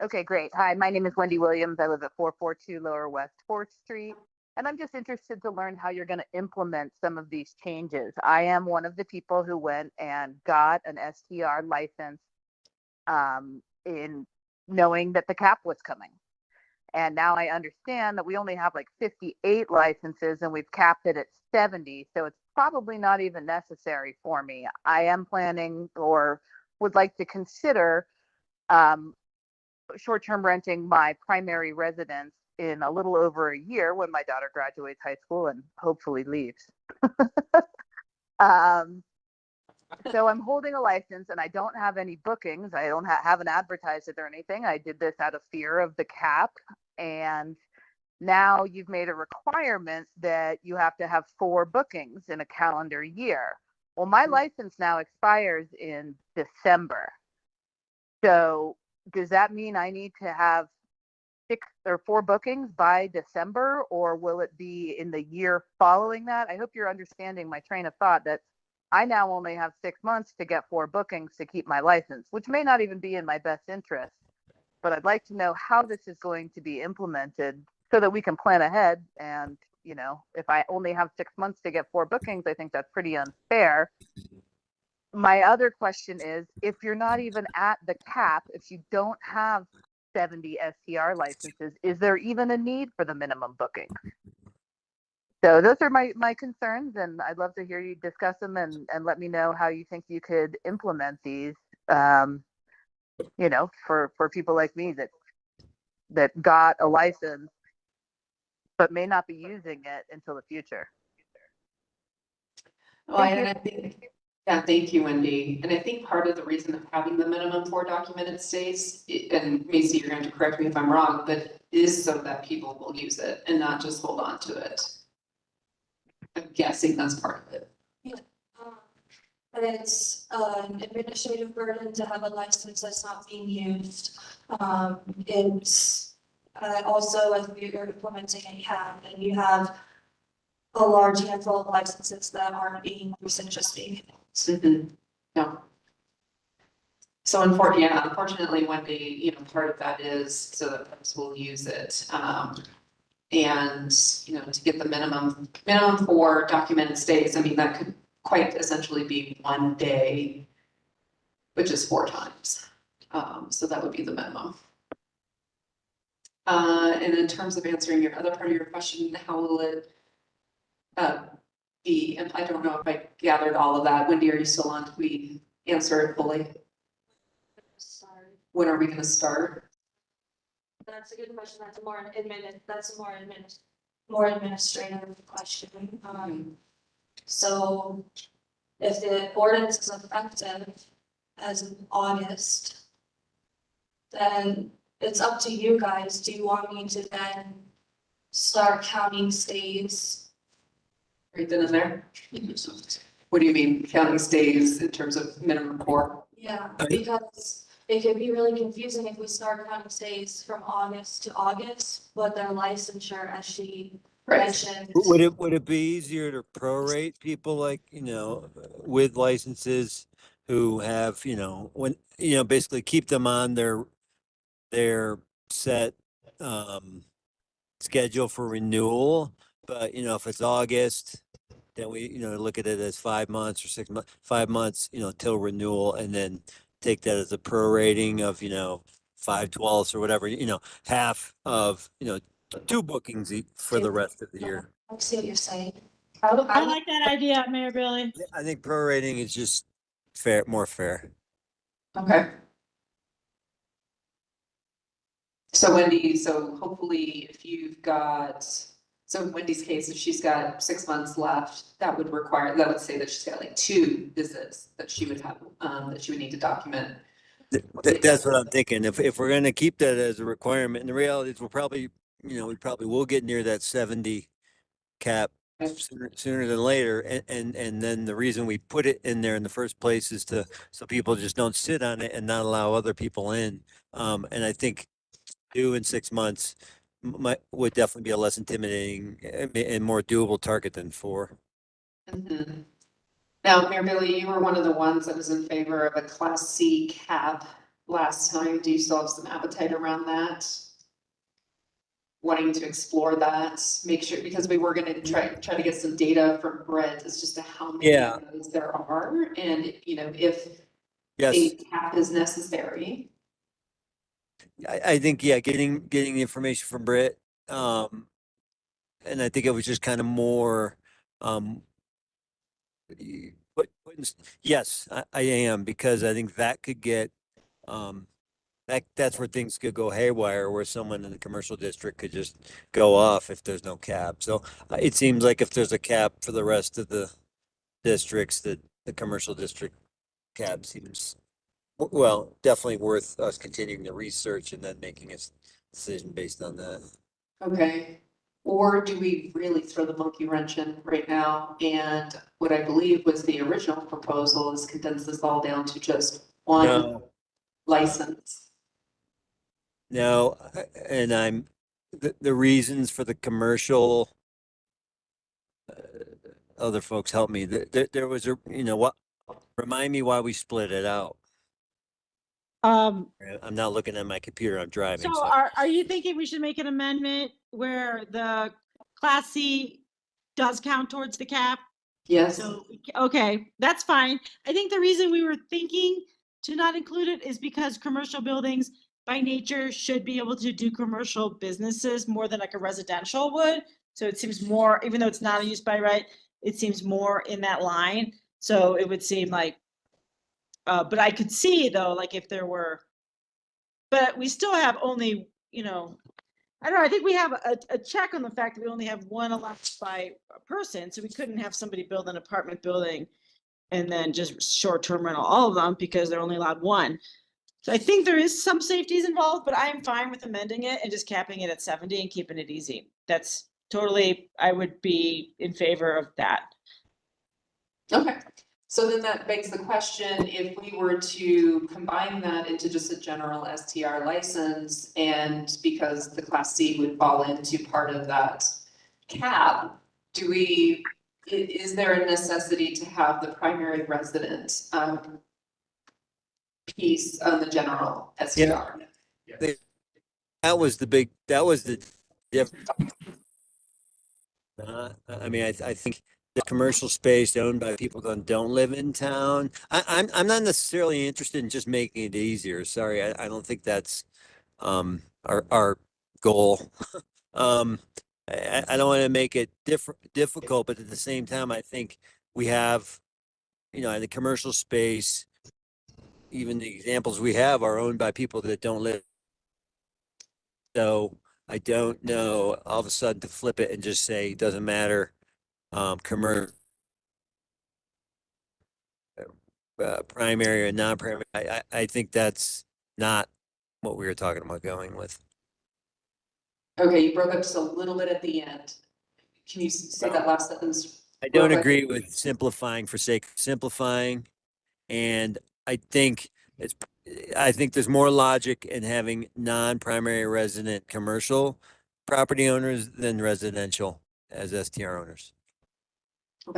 Okay, great. Hi, my name is Wendy Williams. I live at 442 Lower West 4th Street, and I'm just interested to learn how you're going to implement some of these changes. I am one of the people who went and got an STR license in knowing that the cap was coming. And now I understand that we only have like 58 licenses and we've capped it at 70. So it's probably not even necessary for me. I am planning or would like to consider short-term renting my primary residence in a little over a year when my daughter graduates high school and hopefully leaves. So I'm holding a license and I don't have any bookings. I don't haven't advertised it or anything. I did this out of fear of the cap. And now you've made a requirement that you have to have 4 bookings in a calendar year. Well, my license now expires in December. So does that mean I need to have 6 or 4 bookings by December, or will it be in the year following that? I hope you're understanding my train of thought that I now only have 6 months to get 4 bookings to keep my license, which may not even be in my best interest. But I'd like to know how this is going to be implemented so that we can plan ahead. And, you know, if I only have 6 months to get 4 bookings, I think that's pretty unfair. My other question is, if you're not even at the cap, if you don't have 70 STR licenses, is there even a need for the minimum booking? So those are my concerns, and I'd love to hear you discuss them and let me know how you think you could implement these, you know, for people like me that got a license but may not be using it until the future. Well, thank you, Wendy. And I think part of the reason of having the minimum 4 documented stays, and Macy, you're going to correct me if I'm wrong, but is so that people will use it and not just hold on to it. I'm guessing that's part of it. Yeah. But it's an administrative burden to have a license that's not being used. It's also, as we are implementing a cap, and you have a large handful of licenses that aren't being used and just being Mm-hmm. No. So unfortunately, Wendy, you know, part of that is so that folks will use it. And, you know, to get the minimum 4 documented stays, I mean, that could quite essentially be 1 day, which is 4 times. So that would be the minimum. And in terms of answering your other part of your question, how will it be? And I don't know if I gathered all of that. Wendy, are you still on? Did we answer it fully? Sorry. When are we going to start? That's a good question. That's a more administrative question. So if the ordinance is effective as of August, then it's up to you guys. Do you want me to then start counting stays? Right then and there? What do you mean counting stays in terms of minimum 4? Yeah, because it could be really confusing if we start counting stays from August to August, but their licensure, as she mentioned. Would it be easier to prorate people like, you know, with licenses who have, you know, when, you know, basically keep them on their set schedule for renewal, but you know, if it's August, then we, you know, look at it as 5 months or 6 months, 5 months, you know, till renewal, and then take that as a prorating of, 5/12 or whatever, half of, 2 bookings for the rest of the year. I see what you're saying. I like that idea, Mayor Billy. I think prorating is just fair, more fair. Okay. So Wendy, so hopefully if you've got, so in Wendy's case, if she's got 6 months left, that would say that she's got like 2 visits that she would have, that she would need to document. That's what I'm thinking. If we're gonna keep that as a requirement, and the reality is we probably will get near that 70 cap sooner than later. And then the reason we put it in there in the first place is so people just don't sit on it and not allow other people in. And I think 2 and 6 months would definitely be a less intimidating and more doable target than 4. Mm-hmm. Now, Mayor Billy, you were one of the ones that was in favor of a Class C cap last time. Do you still have some appetite around that? Wanting to explore that, make sure, because we were gonna try to get some data from Brett as just to how many of those there are, and if a cap is necessary. I think, getting the information from Britt. And I think it was just kind of more, yes, I am, because I think that could get, that's where things could go haywire, where someone in the commercial district could just go off if there's no cap. So it seems like if there's a cap for the rest of the districts, that the commercial district cap seems, well, definitely worth us continuing the research and then making a decision based on that. Okay. Or do we really throw the monkey wrench in right now? And what I believe was the original proposal is condense this all down to just one license. No, and the reasons for the commercial, other folks help me. There was what, remind me why we split it out. I'm not looking at my computer, I'm driving. So are you thinking we should make an amendment where the Class C does count towards the cap? Yes. So, okay, that's fine. I think the reason we were thinking to not include it is because commercial buildings by nature should be able to do commercial businesses more than like a residential would. So it seems more, even though it's not a use by right, it seems more in that line. So it would seem like, but I could see though, like if there were, but we still have only, I don't know, I think we have a check on the fact that we only have one allowed by a person, so we couldn't have somebody build an apartment building and then just short-term rental all of them because they're only allowed one. So I think there is some safeties involved, but I am fine with amending it and just capping it at 70 and keeping it easy. That's totally, I would be in favor of that. Okay. So then that begs the question, if we were to combine that into just a general STR license, and because the Class C would fall into part of that cap, is there a necessity to have the primary resident piece on the general STR? Yeah. That was the difference. I mean, I think the commercial space owned by people that don't live in town. I'm not necessarily interested in just making it easier. Sorry, I don't think that's our goal. I don't want to make it difficult, but at the same time, I think we have, in the commercial space, even the examples we have are owned by people that don't live. So I don't know, all of a sudden to flip it and just say, it doesn't matter, commercial, primary or non-primary. I think that's not what we were talking about going with. Okay, you broke up just a little bit at the end. Can you say that last sentence? I don't agree with simplifying for sake of simplifying. And I think there's more logic in having non-primary resident commercial property owners than residential as STR owners.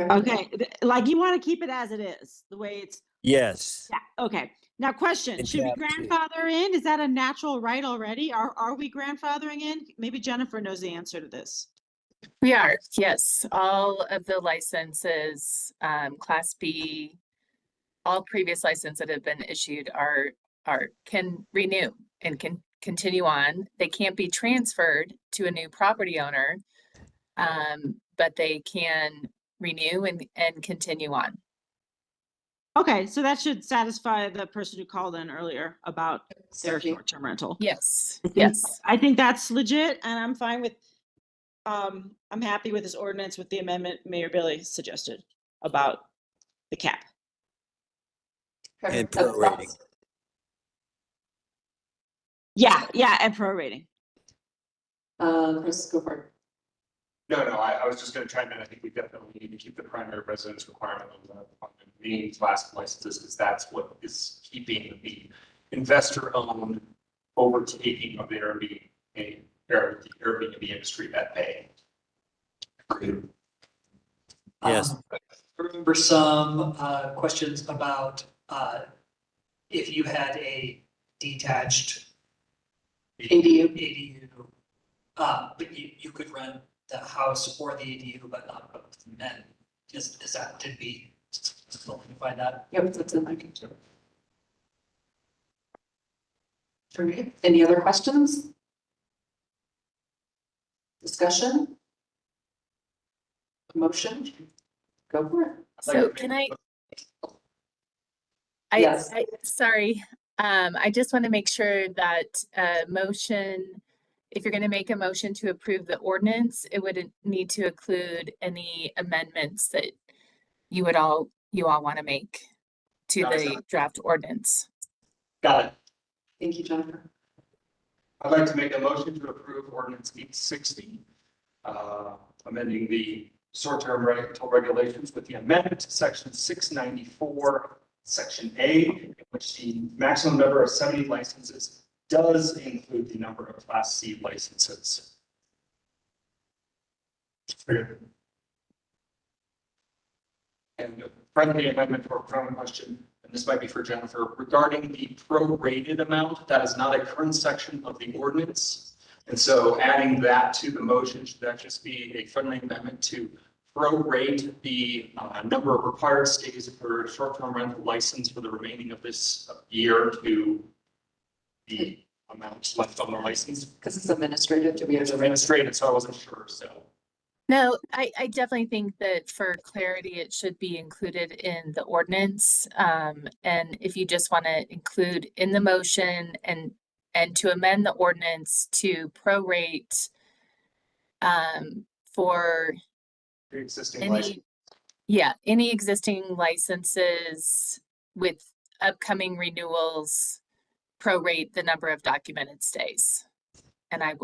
Okay, like you want to keep it as it is, the way it's. Yes. Yeah, okay. Now question, should we grandfather in? Is that a natural right already? Are we grandfathering in? Maybe Jennifer knows the answer to this. We are, yes. All of the licenses, Class B, all previous licenses that have been issued can renew and can continue on. They can't be transferred to a new property owner, but they can renew and continue on. Okay, so that should satisfy the person who called in earlier about their short-term rental. Yes, I think- yes. I think that's legit, and I'm fine with, I'm happy with this ordinance with the amendment Mayor Billy suggested about the cap. And prorating. Yeah, and prorating. Chris, go for it. No, I was just gonna chime in. I think we definitely need to keep the primary residence requirement on the main class of licenses, because that's what is keeping the investor-owned overtaking of the Airbnb industry at bay. Yes. I remember some questions about if you had a detached ADU, but you could rent the house or the ADU, but not both. And is that, did we simplify that? Yep, that's in my concern. Okay, any other questions? Discussion? Motion? Go for it. So can Yes. sorry, I just want to make sure that motion, if you're going to make a motion to approve the ordinance, it would need to include any amendments that you all want to make to the draft ordinance. Got it. Thank you, Jennifer. I'd like to make a motion to approve ordinance 860, amending the short-term rental regulations with the amendment to section 694, section A, in which the maximum number of 70 licenses does include the number of Class C licenses. And a friendly amendment for a common question, and this might be for Jennifer, regarding the prorated amount, that is not a current section of the ordinance. And so adding that to the motion, should that just be a friendly amendment to prorate the number of required stays for a short-term rental license for the remaining of this year to the amount left on the license? Because it's administrative, do we have It's to? administrative, so I wasn't sure, so. No, I definitely think that for clarity, it should be included in the ordinance. And if you just want to include in the motion and to amend the ordinance to prorate for Pre-existing license. any existing licenses with upcoming renewals, prorate the number of documented stays. And I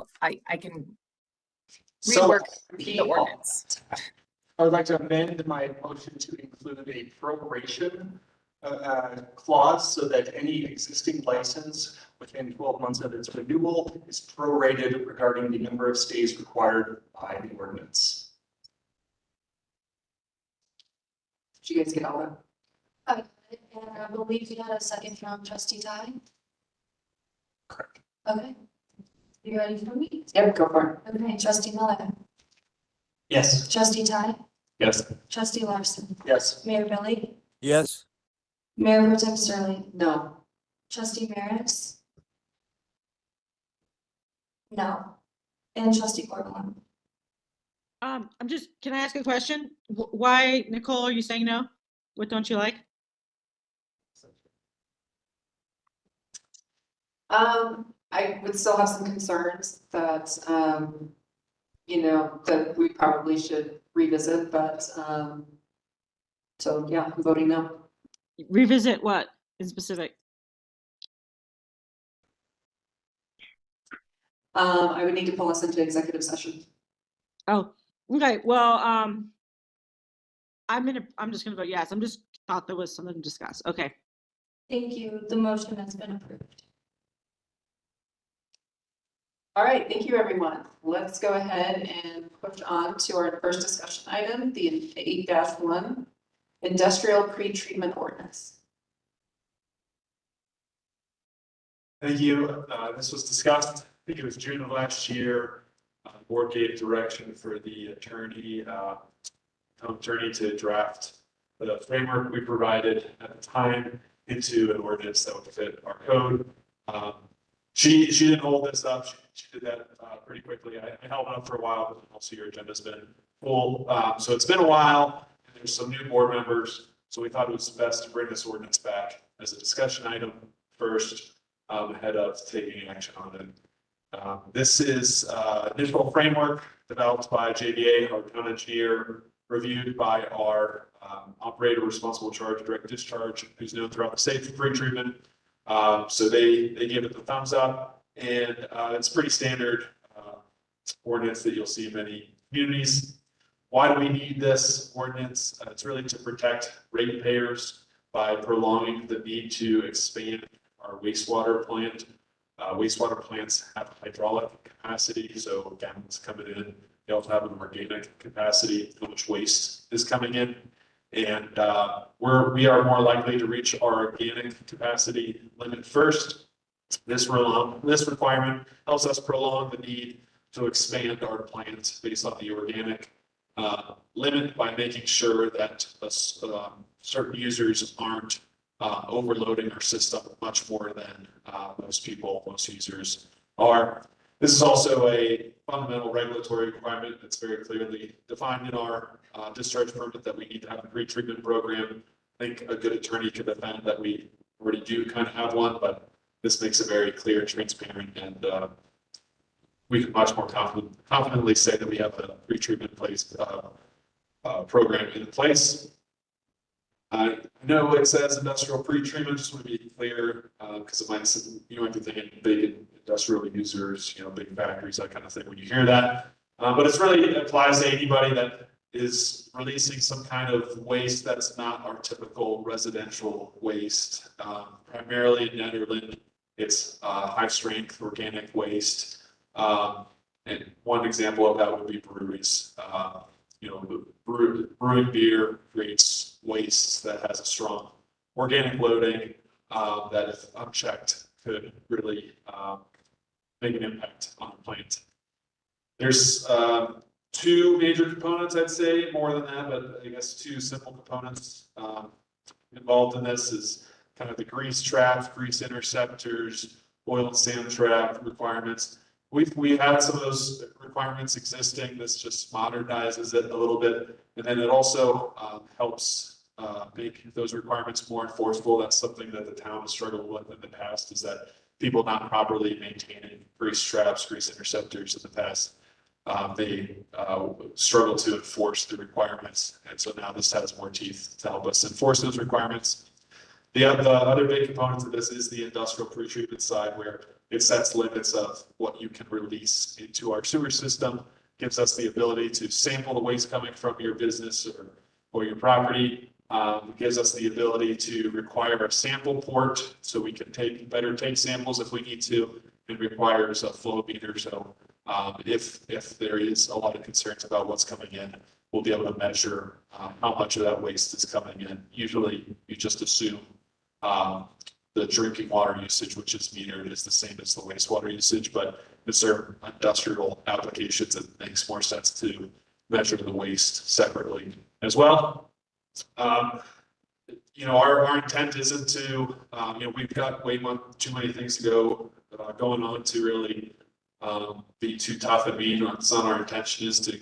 can So rework the ordinance. I would like to amend my motion to include a proration clause so that any existing license within 12 months of its renewal is prorated regarding the number of stays required by the ordinance. Did you guys get all that? And I believe you had a second from trustee Ty. Correct. Okay. You ready for me? Yep, go for it. Okay, trustee Miller, Yes. trustee Ty, Yes. trustee Larson, Yes. Mayor Billy, Yes. Mayor Pro Tem Sterling, No. trustee Meredith. No. And trustee Corcoran. Can I ask a question? Why, Nicole, are you saying no? What don't you like? I would still have some concerns that, that we probably should revisit, but, so yeah, I'm voting no. Revisit what in specific? I would need to pull us into executive session. Oh, okay, well, I'm just gonna vote yes. I'm just thought there was something to discuss. Okay. Thank you. The motion has been approved. All right, thank you, everyone. Let's go ahead and push on to our first discussion item, the 8-1 industrial pre-treatment ordinance. Thank you. This was discussed, I think it was June of last year. Board gave direction for the attorney to draft the framework we provided at the time into an ordinance that would fit our code. She didn't hold this up. She did that pretty quickly. I held it up for a while, but also your agenda's been full. So it's been a while, and there's some new board members. So we thought it was best to bring this ordinance back as a discussion item first, ahead of taking action on it. This is initial framework developed by JBA, our town engineer, reviewed by our operator responsible charge direct discharge, who's known throughout the state for pre-treatment. So they gave it the thumbs up, and it's pretty standard ordinance that you'll see in many communities. Why do we need this ordinance? It's really to protect ratepayers by prolonging the need to expand our wastewater plant. Wastewater plants have hydraulic capacity, so gallons coming in. They also have an organic capacity, how much waste is coming in. And we are more likely to reach our organic capacity limit first. This requirement helps us prolong the need to expand our plants based on the organic limit by making sure that certain users aren't overloading our system much more than most users are. This is also a fundamental regulatory requirement that's very clearly defined in our discharge permit that we need to have a pre-treatment program. I think a good attorney could defend that we already do kind of have one, but this makes it very clear, transparent, and we can much more confidently say that we have a pre-treatment program in place. I know it says industrial pre-treatment, just want to be clear, because you might be thinking big industrial users, big factories, that kind of thing when you hear that. But it's really applies to anybody that is releasing some kind of waste that's not our typical residential waste. Primarily in Nederland, it's high strength organic waste. And one example of that would be breweries. Brewing beer creates waste that has a strong organic loading that, if unchecked, could really make an impact on the plant. There's two major components, I'd say, more than that, but I guess two simple components involved in this is kind of the grease trap, grease interceptors, oil and sand trap requirements. We've had some of those requirements existing. This just modernizes it a little bit. And then it also helps make those requirements more enforceable. That's something that the town has struggled with in the past, is that people not properly maintaining grease traps, grease interceptors in the past. They struggle to enforce the requirements. And so now this has more teeth to help us enforce those requirements. The other big component of this is the industrial pretreatment side, where it sets limits of what you can release into our sewer system, gives us the ability to sample the waste coming from your business or your property, gives us the ability to require a sample port so we can better take samples if we need to, and requires a flow meter. So if there is a lot of concerns about what's coming in, we'll be able to measure how much of that waste is coming in. Usually you just assume the drinking water usage, which is metered, is the same as the wastewater usage, but in certain industrial applications, it makes more sense to measure the waste separately as well. Our intent isn't to, we've got way too many things to going on to really be too tough and mean. It's not our intention is to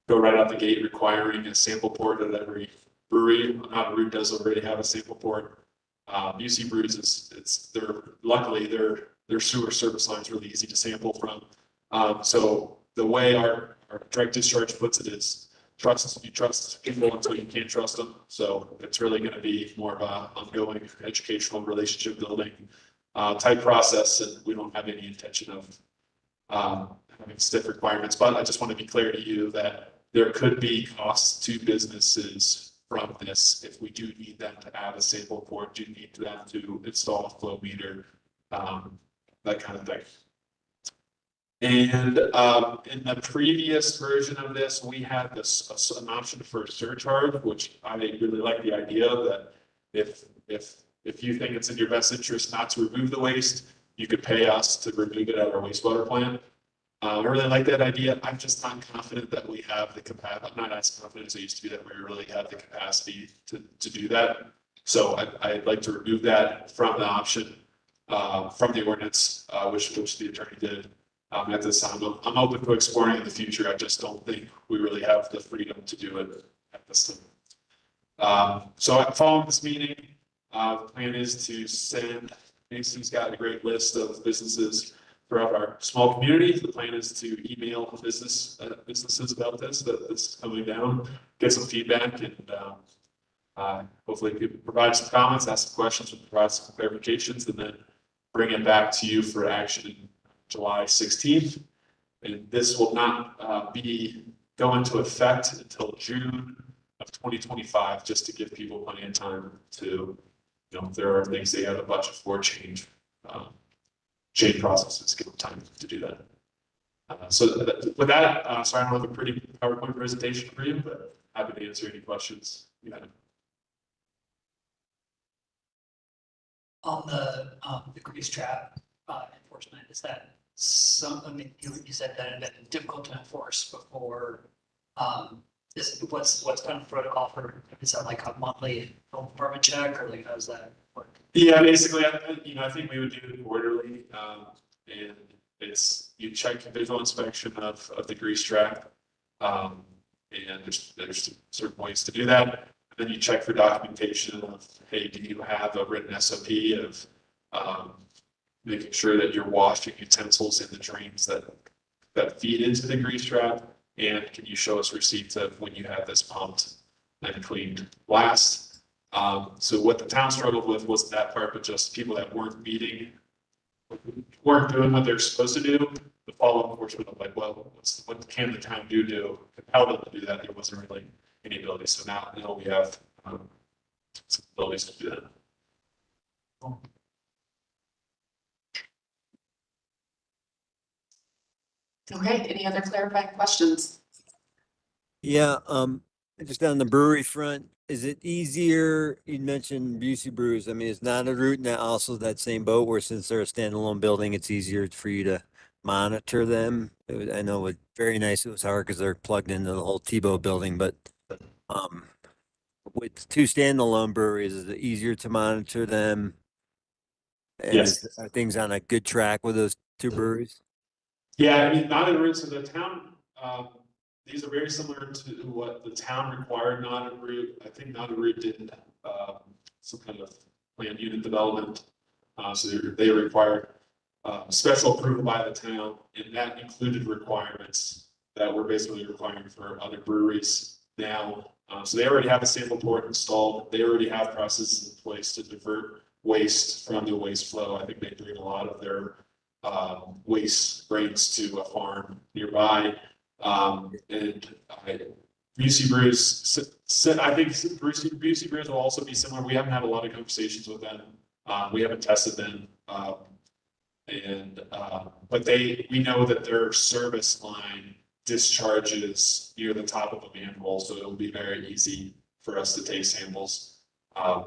go right out the gate requiring a sample port at every brewery. Not every does already have a sample port. UC Brews luckily their sewer service line is really easy to sample from. So the way our direct discharge puts it is you trust people until you can't trust them. So it's really going to be more of a ongoing educational relationship building type process, and we don't have any intention of having stiff requirements. But I just want to be clear to you that there could be costs to businesses from this if we do need them to add a sample port, do need them to install a flow meter, that kind of thing. And in the previous version of this, we had an option for a surcharge, which I really like the idea that if you think it's in your best interest not to remove the waste, you could pay us to remove it at our wastewater plant. I really like that idea. I'm just not confident that we have the capacity, not as confident as I used to be that we really have the capacity to do that. So I'd like to remove that from the option, from the ordinance, which the attorney did. At this time, I'm open to exploring in the future. I just don't think we really have the freedom to do it at this time. So following this meeting, the plan is to send, Macy's got a great list of businesses throughout our small community. The plan is to email businesses about this, that this is coming down, get some feedback, and hopefully people provide some comments, ask some questions, and provide some clarifications, and then bring it back to you for action in July 16th. And this will not go into effect until June of 2025, just to give people plenty of time to, if there are things they have a budget for, change processes, give them time to do that. With that, so I don't have a pretty PowerPoint presentation for you, but happy to answer any questions you have. On the grease trap enforcement, is that I mean, you said that it had been difficult to enforce before. What's kind of protocol for, is that like a monthly health department check, or like how does that work? Yeah, basically, I think we would do it quarterly, and it's, you check visual inspection of the grease trap. And there's certain ways to do that. And then you check for documentation of, hey, do you have a written SOP of making sure that you're washing utensils in the drains that feed into the grease trap? And can you show us receipts of when you had this pumped and cleaned last? So what the town struggled with was that part, but just people that weren't doing what they're supposed to do. The follow-up enforcement of like, well, what can the town do to compel them to do that? There wasn't really any ability. So now we have some abilities to do that. Okay, any other clarifying questions? Yeah, just on the brewery front, is it easier? You mentioned Busey Brews. I mean, it's not a route now also that same boat where since they're a standalone building, it's easier for you to monitor them. I know it's very nice. It was hard because they're plugged into the whole Tebow building, but with two standalone breweries, is it easier to monitor them? And Yes. are things on a good track with those two breweries? Yeah, I mean, not in routes of the town. These are very similar to what the town required not a route. I think not a route did some kind of land unit development. So they required special approval by the town, and that included requirements that we're basically requiring for other breweries now. So they already have a sample port installed. They already have processes in place to divert waste from the waste flow. I think they bring a lot of their waste grains to a farm nearby. And Busey Brews, I think Busey Brews will also be similar. We haven't had a lot of conversations with them. We haven't tested them. But we know that their service line discharges near the top of a manhole, so it'll be very easy for us to take samples. I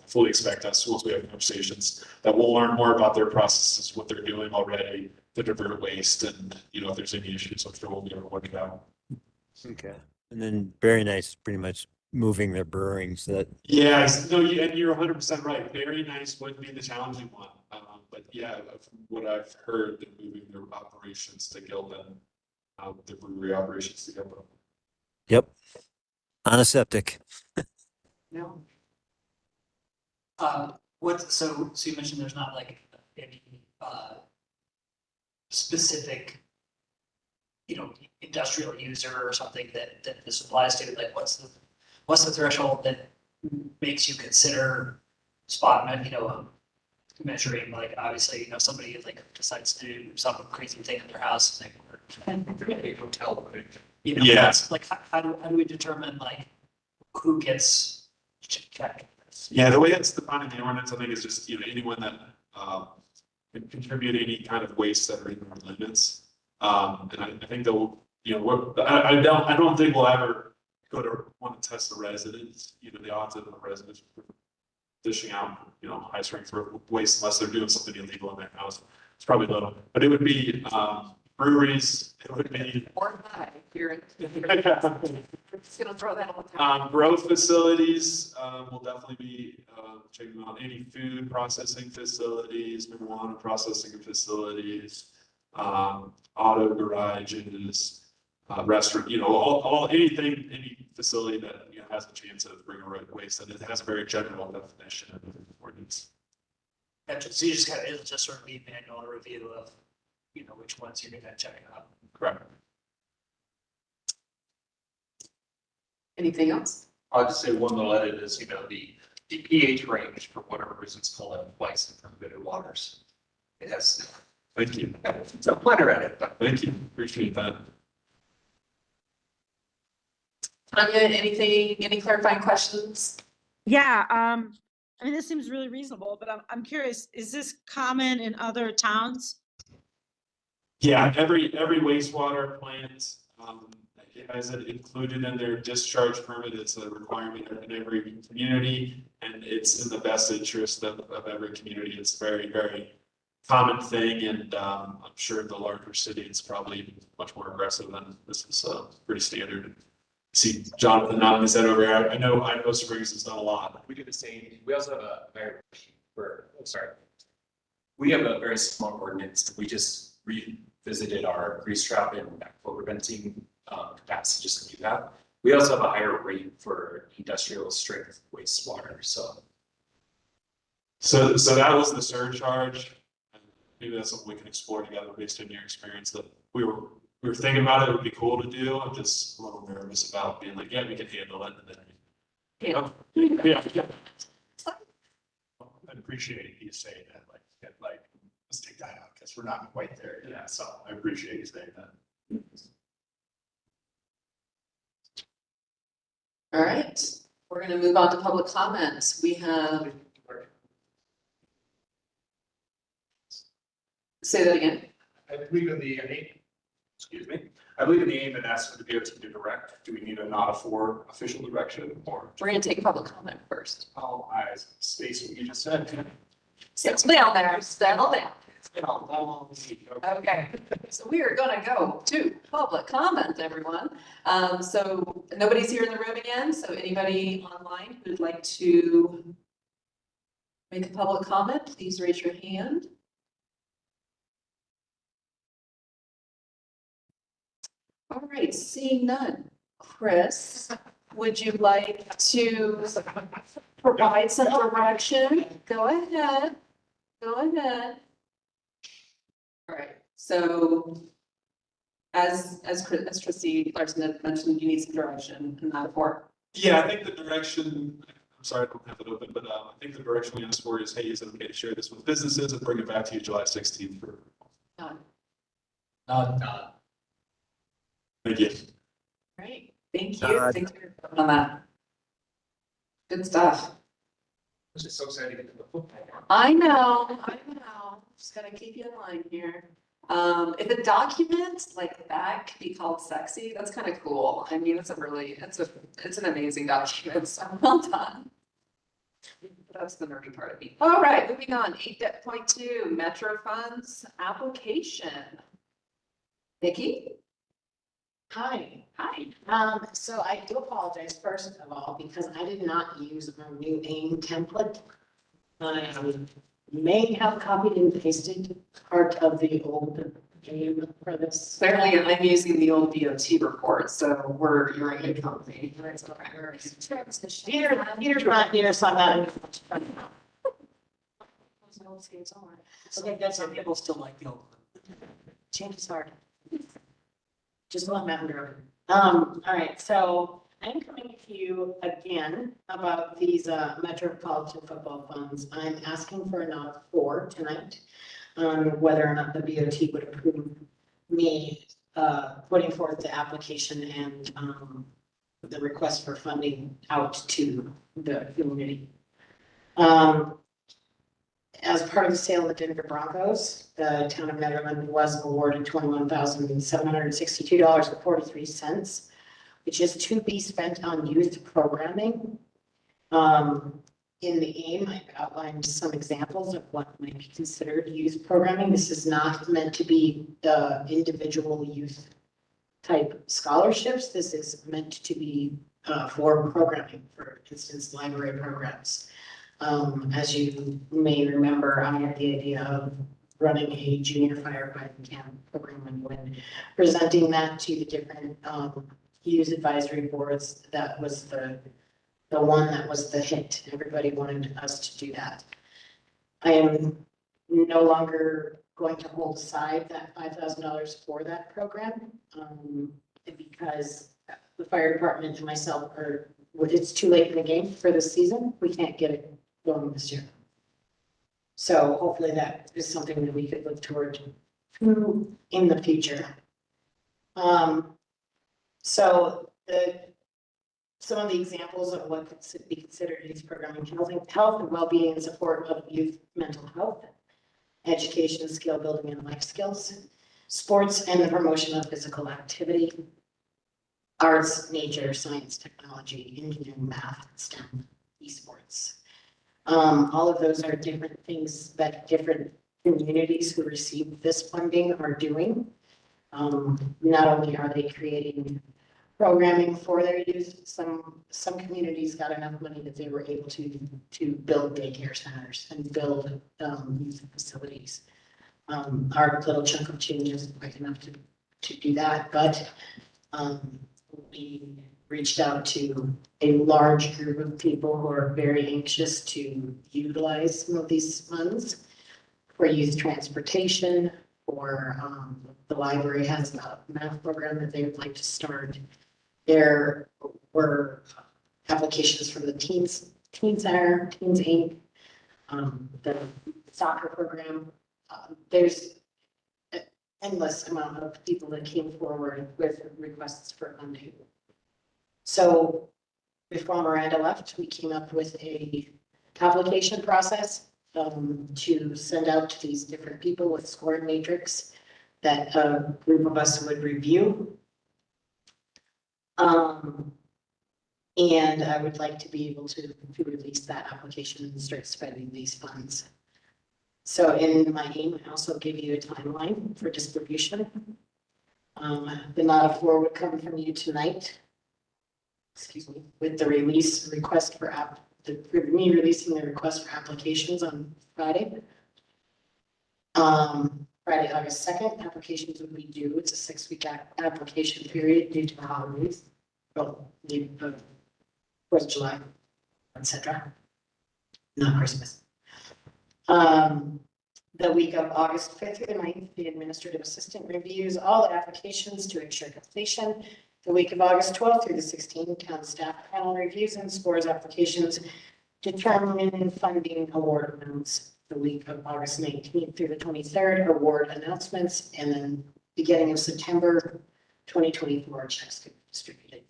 fully expect us, once we have conversations, that we'll learn more about their processes, what they're doing already to divert waste, and if there's any issues, I'm sure we'll be able to work it out. Okay. And then very nice, pretty much moving their brewing so that. Yeah, no, and you're 100% right. Very nice would be the challenging one. But yeah, from what I've heard, they're moving their operations to Gildan, the brewery operations to Gildan. Yep. On a septic. No. So you mentioned there's not like any specific, industrial user or something that this applies to. Like, what's the threshold that makes you consider measuring? Like, obviously, somebody like decides to do some crazy thing in their house, and a hotel. Yeah. Like, how do we determine like who gets checked? Yeah, the way it's defined in the ordinance, I think, is just, anyone that can contribute any kind of waste that are in our limits. And I think they'll, I don't think we'll ever want to test the residents, the odds of the residents dishing out, high strength waste unless they're doing something illegal in their house. it's probably little, but it would be, breweries, it would be. Or high, here. Just gonna throw that on the top. Growth facilities, will definitely be, checking out any food processing facilities, marijuana processing facilities, auto garages, restaurant, all, anything, any facility that, has a chance of bringing waste, and it has a very general definition of the ordinance. Gotcha. So you just kind of, it'll just sort of be manual review of, which ones you're gonna check out. Correct. Anything else? I'll just say one little edit is, the pH range, for whatever reason, it's called it twice in permitted waters. It has, Thank you. it's a minor edit, but Thank you. Appreciate that. Tanya, anything, any clarifying questions? Yeah, I mean, this seems really reasonable, but I'm curious, is this common in other towns? Yeah, every wastewater plant, has it included in their discharge permit. It's a requirement in every community, and it's in the best interest of every community. It's a very, very common thing, and I'm sure the larger city is probably much more aggressive than this is pretty standard. See Jonathan nodding his head over here. I know Springs has done a lot. we do the same. We also have we have a very small ordinance. We just revisited our grease trap and backflow preventing capacity just to do that. We also have a higher rate for industrial strength wastewater, so. So that was the surcharge. And maybe that's something we can explore together based on your experience. That we were thinking about it. It would be cool to do. I'm just a little nervous about being like, yeah, we can handle it. And then, yeah. I appreciate you saying that, like, let's take that out, because we're not quite there yet, so I appreciate you saying that. All right, we're gonna move on to public comments. We have. Say that again. I believe in the aim, I believe in the aim and ask for the DOT to direct. Do we need a nod for official direction, or? We're gonna take public comment first. All eyes, Stacy, what you just said. Settle down there, settle down. Okay, so we are gonna go to public comment, everyone. So nobody's here in the room again, so anybody online who'd like to make a public comment, please raise your hand. All right, seeing none. Chris, would you like to provide some direction? Go ahead. Go ahead. All right, so as trustee Larson had mentioned, you need some direction in that report. Yeah, I think the direction, I'm sorry, I don't have it open, but I think the direction we asked for is, hey, is it okay to share this with businesses and bring it back to you July 16th for. None. Thank you. Great, thank you. Thanks for coming on that. Good stuff. I'm just so excited to get to the football. I know. Just gotta keep you in line here. If a document like that could be called sexy, that's kind of cool. I mean, it's an amazing document, so well done. That's the nerdy part of me. All right, moving on, 8.2, Metro Funds application. Nikki? Hi. Hi. So I do apologize first of all, because I did not use our new AIM template. I may have copied and pasted part of the old AIM for this. Clearly, I'm using the old DOT report, so you're in good company. Peter's not here, so I'm not. Okay, that's Some people still like the old one. change is hard. Just let Mountain Grove. All right, so I'm coming to you again about these metropolitan football funds. I'm asking for a nod for tonight on whether or not the BOT would approve me putting forth the application and the request for funding out to the community. As part of the sale of the Denver Broncos, the town of Nederland was awarded $21,762.43, which is to be spent on youth programming. in the aim, I've outlined some examples of what might be considered youth programming. This is not meant to be individual youth type scholarships. This is meant to be for programming, for instance, library programs. As you may remember, I had the idea of running a junior firefighting camp program, and when presenting that to the different youth advisory boards, that was the one that was the hit. Everybody wanted us to do that. I am no longer going to hold aside that $5,000 for that program, because the fire department and myself it's too late in the game for this season. We can't get it going this year. So hopefully that is something that we could look toward in the future. So some of the examples of what could be considered youth programming: health and well-being and support of youth mental health, education, skill building and life skills, sports and the promotion of physical activity, arts, nature, science, technology, engineering, math, STEM, esports. All of those are different things that different communities who receive this funding are doing. Not only are they creating programming for their youth, some communities got enough money that they were able to build daycare centers and build youth facilities. Our little chunk of change isn't quite enough to do that, but we reached out to a large group of people who are very anxious to utilize some of these funds for youth transportation, or the library has a math program that they would like to start. There were applications from the Teens Center, Teens Inc., the soccer program. There's an endless amount of people that came forward with requests for funding. So before Miranda left, we came up with a application process to send out to these different people with scoring matrix that a group of us would review. And I would like to be able to release that application and start spending these funds. So in my aim, I also give you a timeline for distribution. The nod of floor would come from you tonight. Excuse me, with the release request for me releasing the request for applications on Friday. Friday, August 2nd, applications would be due. It's a 6-week application period due to the holidays. Well, the 4th of July, etc. Not Christmas. The week of August 5th through the 9th, the administrative assistant reviews all the applications to ensure completion. The week of August 12th through the 16th, town staff panel reviews and scores applications, determining funding award amounts. The week of August 19th through the 23rd, award announcements, and then beginning of September 2024, checks to be distributed.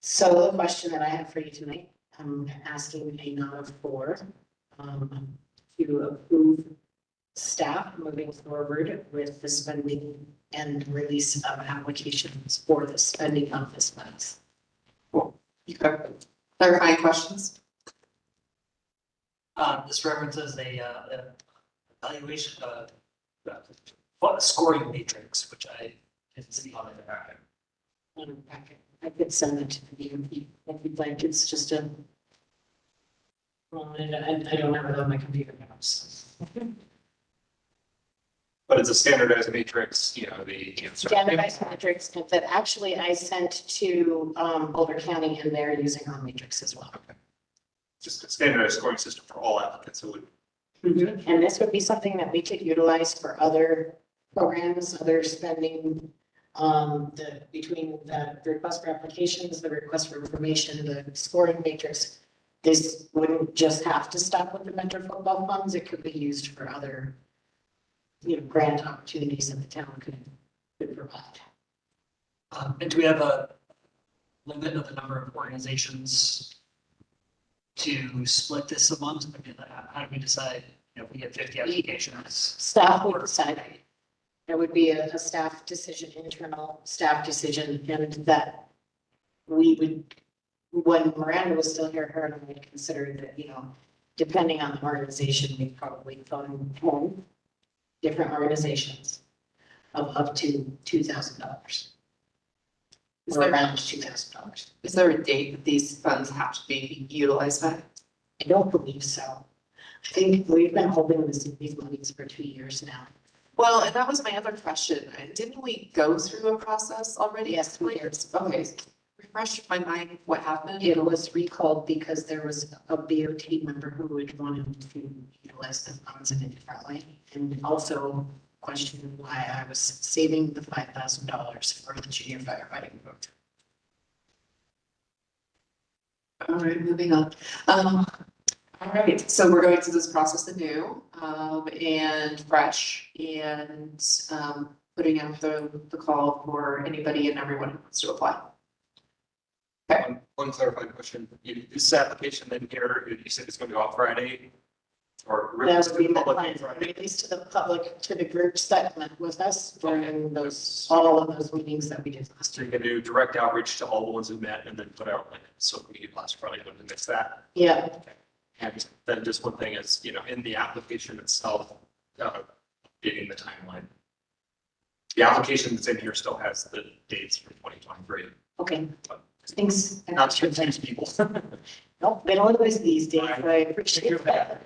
So the question that I have for you tonight, I'm asking a nod of 4 to approve staff moving forward with the spending and release of applications for the spending of this funds. Cool. Clarifying questions? This references a evaluation of scoring matrix, which I didn't see on there. I could send it to you if you'd like. It's just a, well, I don't have it on my computer now. So. But it's a standardized matrix, Standardized matrix that actually I sent to Boulder County, and they're using our matrix as well. Okay. Just a standardized scoring system for all applicants. So And this would be something that we could utilize for other programs, other spending, between the request for applications, the request for information, the scoring matrix. This wouldn't just have to stop with the mentor football funds. It could be used for other, grant opportunities that the town could provide. And do we have a limit of the number of organizations to split this among? How do we decide if we get 50 applications? Staff would decide. There would be a staff decision, internal staff decision, and that we would when Miranda was still here, her and I had considered that, you know, depending on the organization, we probably fund 10 different organizations of up to $2,000. Is Or there- around $2,000. Is there a date that these funds have to be utilized by? I don't believe so. I think we've been holding these meetings for 2 years now. Well, and that was my other question. Didn't we go through a process already? Yes, we did. Okay, refresh my mind what happened. It was recalled because there was a BOT member who had wanted to utilize the funds in a different way. And also questioned why I was saving the $5,000 for the junior firefighting boat. All right, moving on. All right, so we're going through this process anew, and fresh, and, putting out the call for anybody and everyone who wants to apply. One clarifying question. This application then here, you said it's going to go out Friday? Or That would be the public plan, Friday? release to the public, to the groups that met with us during those, all of those meetings that we did last So year. you're gonna do direct outreach to all the ones who met and then put out like, so we last Friday, don't miss that. Yeah, And then just one thing is, you know, in the application itself, getting the timeline. The application that's in here still has the dates for 2023. okay, thanks. Not to confuse people. Nope, we don't always these days, but I appreciate that.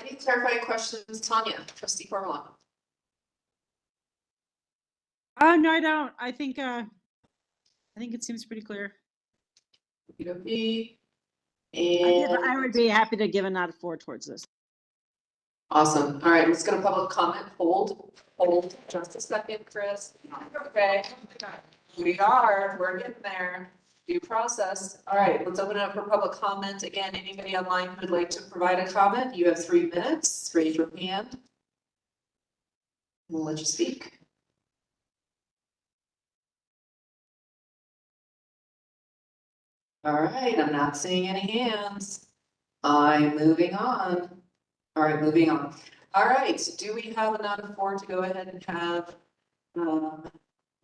Any clarifying questions, Tanya, trustee Corvalon? No, I don't. I think it seems pretty clear. Okey-dokey. I And would be happy to give a nod forward towards this. awesome. All right, let's go to public comment. Hold just a second, Chris. Okay. We're getting there. Due process. All right, let's open it up for public comment. Again, anybody online who would like to provide a comment, you have 3 minutes. Raise your hand. We'll let you speak. All right, I'm not seeing any hands. I'm moving on. All right, moving on. All right, do we have a nod of 4 to go ahead and have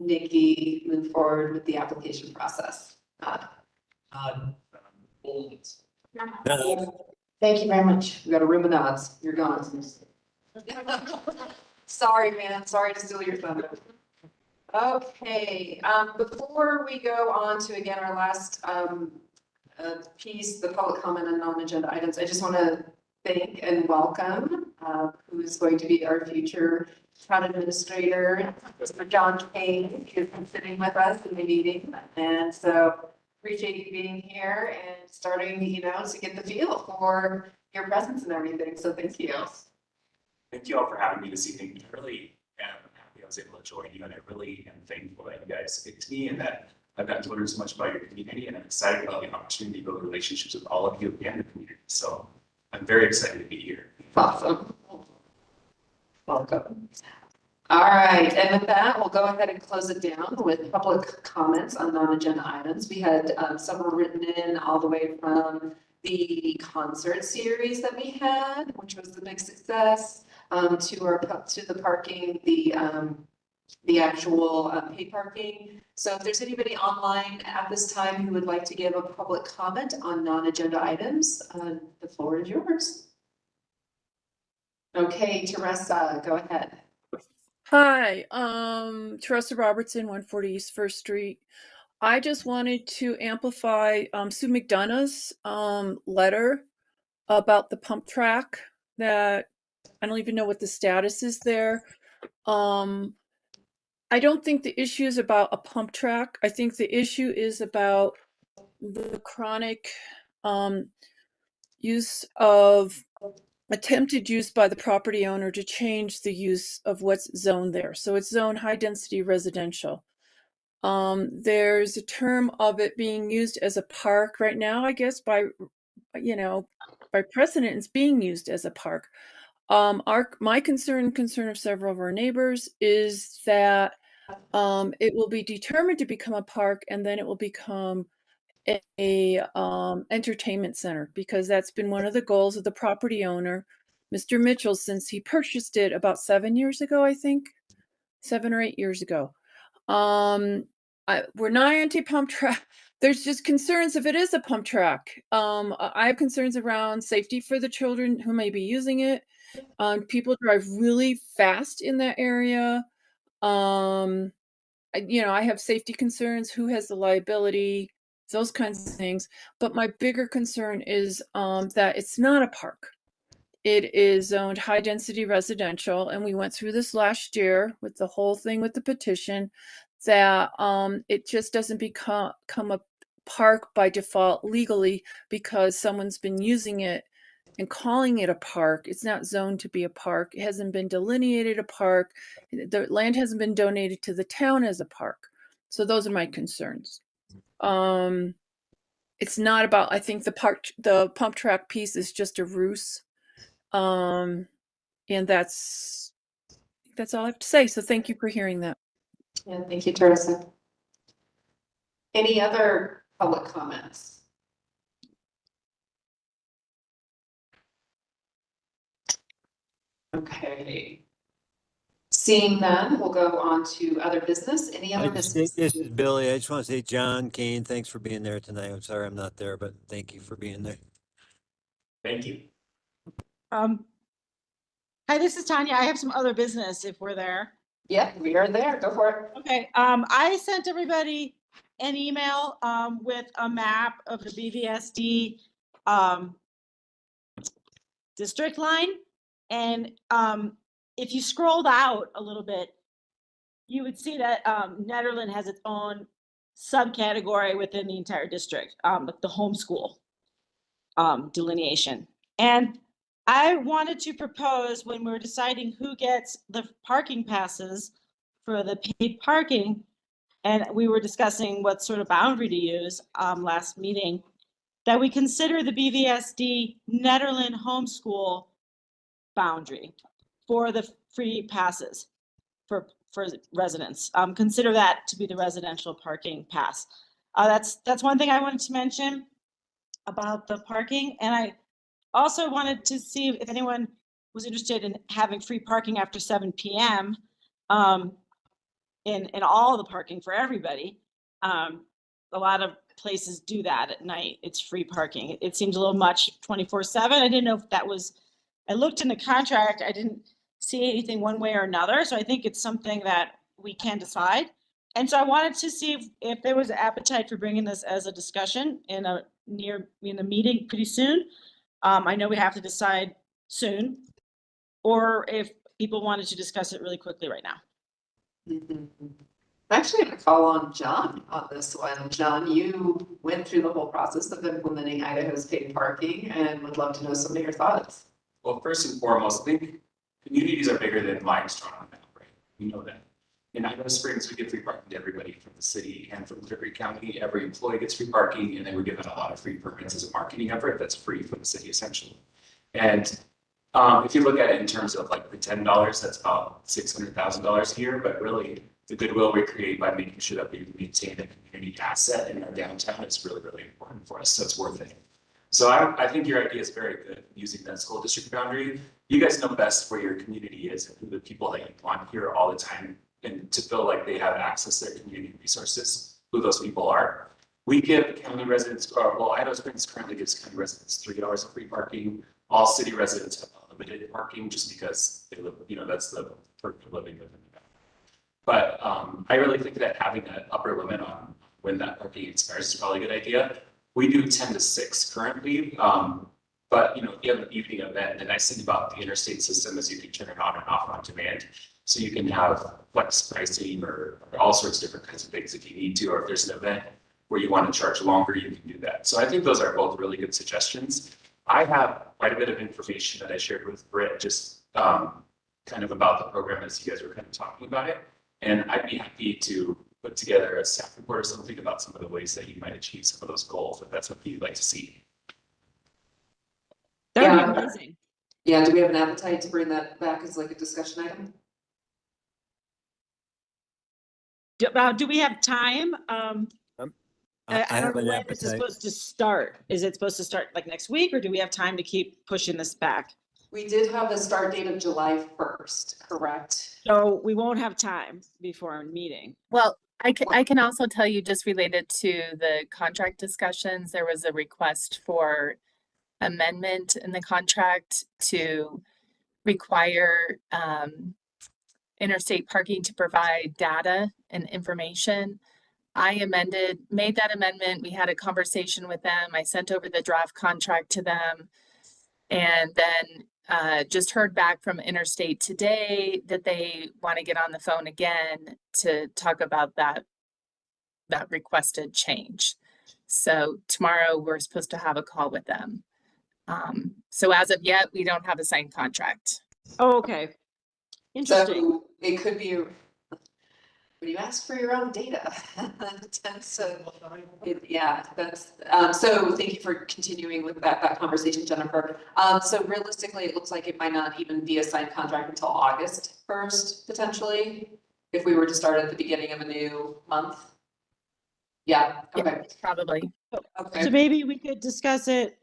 Nikki move forward with the application process? Thank you very much. We got a room of nods. You're gone. Sorry, man. Sorry to steal your thunder. Okay, before we go on to, again, our last piece, the public comment on non-agenda items, I just want to thank and welcome who is going to be our future town administrator, Mr. John Kane, who's been sitting with us in the meeting. And so appreciate you being here and starting, you know, to get the feel for your presence and everything. So thank you. Thank you all for having me this evening. I really am happy I was able to join you, and I really am thankful that you guys picked me and that I've gotten to learn so much about your community, and I'm excited about the opportunity to build relationships with all of you and the community. So I'm very excited to be here. Awesome. Welcome. All right, and with that, we'll go ahead and close it down with public comments on non-agenda items. We had several written in all the way from the concert series that we had, which was the big success, to the parking, the actual paid parking. So if there's anybody online at this time who would like to give a public comment on non-agenda items, the floor is yours. Okay, Teresa, go ahead. Hi, Teresa Robertson, 140 East First Street. I just wanted to amplify Sue McDonough's letter about the pump track that I don't even know what the status is there. I don't think the issue is about a pump track. I think the issue is about the chronic attempted use by the property owner to change the use of what's zoned there. So it's zoned high density residential. There's a term of it being used as a park right now, I guess by precedent, it's being used as a park. My concern of several of our neighbors is that it will be determined to become a park, and then it will become a entertainment center, because that's been one of the goals of the property owner, Mr. Mitchell, since he purchased it about 7 years ago, I think 7 or 8 years ago. we're not anti-pump track. There's just concerns if it is a pump track. I have concerns around safety for the children who may be using it. People drive really fast in that area. I have safety concerns, who has the liability, those kinds of things. But my bigger concern is that it's not a park. It is zoned high density residential, and we went through this last year with the whole thing with the petition, that it just doesn't become a park by default legally because someone's been using it and calling it a park. It's not zoned to be a park. It hasn't been delineated a park. The land hasn't been donated to the town as a park. So those are my concerns. It's not about, I think the pump track piece is just a ruse. And that's all I have to say. So thank you for hearing that. Yeah, thank you, Teresa. Any other public comments? Okay. Seeing none, we'll go on to other business. Any other business? This is Billy. I just want to say, John, Kane, thanks for being there tonight. I'm sorry I'm not there, but thank you for being there. Thank you. Hi, this is Tanya. I have some other business if we're there. Yeah, we are there. Go for it. Okay, I sent everybody an email with a map of the BVSD district line. And if you scrolled out a little bit, you would see that Nederland has its own subcategory within the entire district, the homeschool delineation. And I wanted to propose, when we're deciding who gets the parking passes for the paid parking, and we were discussing what sort of boundary to use last meeting, that we consider the BVSD Nederland homeschool boundary for the free passes for residents. Consider that to be the residential parking pass. That's one thing I wanted to mention about the parking. And I also wanted to see if anyone was interested in having free parking after 7 p.m. In all the parking for everybody. A lot of places do that at night. It's free parking. It seems a little much 24/7. I didn't know if that was, I looked in the contract. I didn't see anything one way or another. So I think it's something that we can decide. And so I wanted to see if there was an appetite for bringing this as a discussion in a meeting pretty soon. I know we have to decide soon, or if people wanted to discuss it really quickly right now. I'm actually going to call on John on this one. John, you went through the whole process of implementing Idaho's paid parking and would love to know some of your thoughts. Well, first and foremost, I think communities are bigger than Limestone on that, right? We know that. In Idaho Springs, we give free parking to everybody from the city and from Gregory County. Every employee gets free parking, and then we're given a lot of free permits as a marketing effort that's free from the city, essentially. And if you look at it in terms of like the $10, that's about $600,000 a year, but really the goodwill we create by making sure that we maintain a community asset in our downtown is really, really important for us. So it's worth it. So I think your idea is very good, using that school district boundary. You guys know best where your community is and who the people that you want here all the time, and to feel like they have access to their community resources, who those people are. We give county residents, Idaho Springs currently gives county residents $3 of free parking. All city residents have unlimited parking just because they live, that's the perk of living within the county. But I really think that having an upper limit on when that parking expires is probably a good idea. We do 10 to 6 currently, but if you have an evening event, the nice thing about the interstate system is you can turn it on and off on demand. So you can have flex pricing or all sorts of different kinds of things if you need to, or if there's an event where you want to charge longer, you can do that. So I think those are both really good suggestions. I have quite a bit of information that I shared with Britt, just kind of about the program as you guys were kind of talking about it. And I'd be happy to put together a staff report or something about some of the ways that you might achieve some of those goals, if that's what you'd like to see. That would be amazing. Yeah, do we have an appetite to bring that back as like a discussion item? Do we have time? I don't know when this is supposed to start. Is it supposed to start like next week, or do we have time to keep pushing this back? We did have a start date of July 1st, correct? So we won't have time before our meeting. Well, I can also tell you, just related to the contract discussions, there was a request for amendment in the contract to require interstate parking to provide data and information. I made that amendment. We had a conversation with them. I sent over the draft contract to them. And then just heard back from Interstate today that they want to get on the phone again to talk about that requested change. So tomorrow we're supposed to have a call with them. So as of yet, we don't have a signed contract. Oh, okay. Interesting. So it could be, when you ask for your own data. So, yeah, that's, so thank you for continuing with that conversation, Jennifer. So realistically, it looks like it might not even be a signed contract until August 1st, potentially, if we were to start at the beginning of a new month. Yeah, okay. Probably. Okay. So maybe we could discuss it.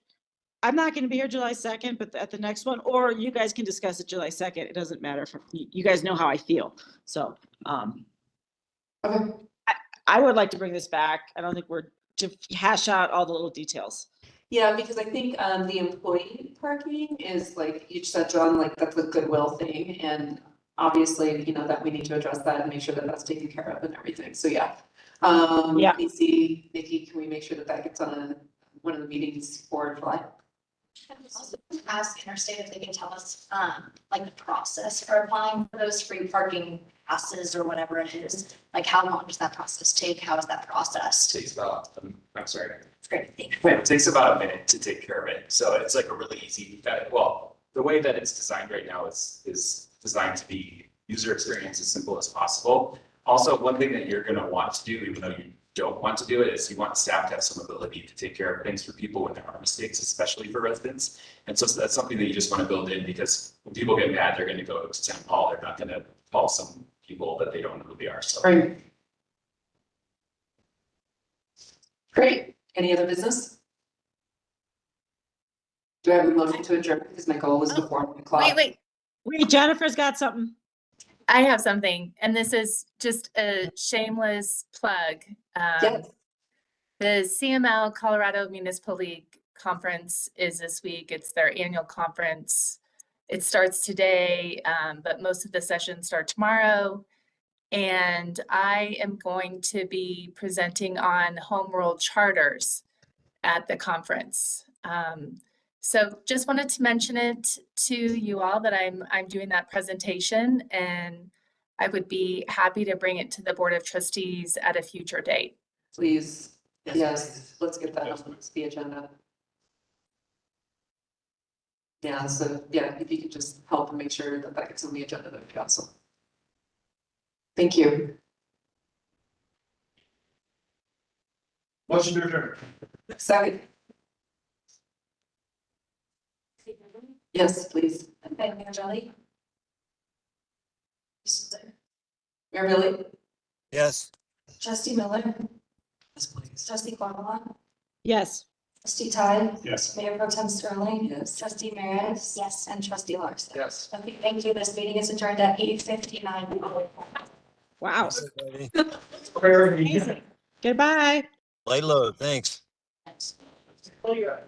I'm not going to be here July 2nd, but at the next one, or you guys can discuss it July 2nd. It doesn't matter. You guys know how I feel. So, Okay. I would like to bring this back. I don't think we're to hash out all the little details. Yeah, because I think the employee parking is like you said, John, like that's a goodwill thing. And obviously, you know, that we need to address that and make sure that that's taken care of and everything. So yeah. Yeah. Nikki, can we make sure that that gets on one of the meetings for July? Also ask Interstate if they can tell us, like the process for applying for those free parking passes or whatever it is. Like how long does that process take? How is that processed? Takes about, I'm sorry. It's great, thank you. It takes about a minute to take care of it. So it's like a really easy, well, the way that it's designed right now is designed to be user experience as simple as possible. Also, one thing that you're gonna want to do, even though you don't want to do it, is you want staff to have some ability to take care of things for people when there are mistakes, especially for residents. And so that's something that you just want to build in, because when people get mad, they're going to go to town hall. They're not going to call some people that they don't know who they are. So. Right. Great. Any other business? Do I have a motion to adjourn? Because my goal was before 1 o'clock. Wait. Jennifer's got something. I have something, and this is just a shameless plug. Yes. The CML Colorado Municipal League Conference is this week. It's their annual conference. It starts today, but most of the sessions start tomorrow. And I am going to be presenting on home rule charters at the conference. So just wanted to mention it to you all that I'm doing that presentation, and I would be happy to bring it to the Board of Trustees at a future date. Please. Yes, let's get that on the agenda. Yeah, so yeah, if you could just help and make sure that that gets on the agenda, that would be awesome. Thank you. Motion to adjourn. Second. Yes, please. Okay, Mayor Jelly. Mayor Billy? Yes. Trustee Miller, Yes, please. trustee Cornwall, Yes. trustee Todd, Yes. Mayor Pro Tem Sterling. Yes. Trustee Meredith. Yes. And trustee Larson. Yes. Okay, thank you. This meeting is adjourned at 8:59. Wow. Very Amazing. Goodbye. Lay low. Thanks. Oh, yeah.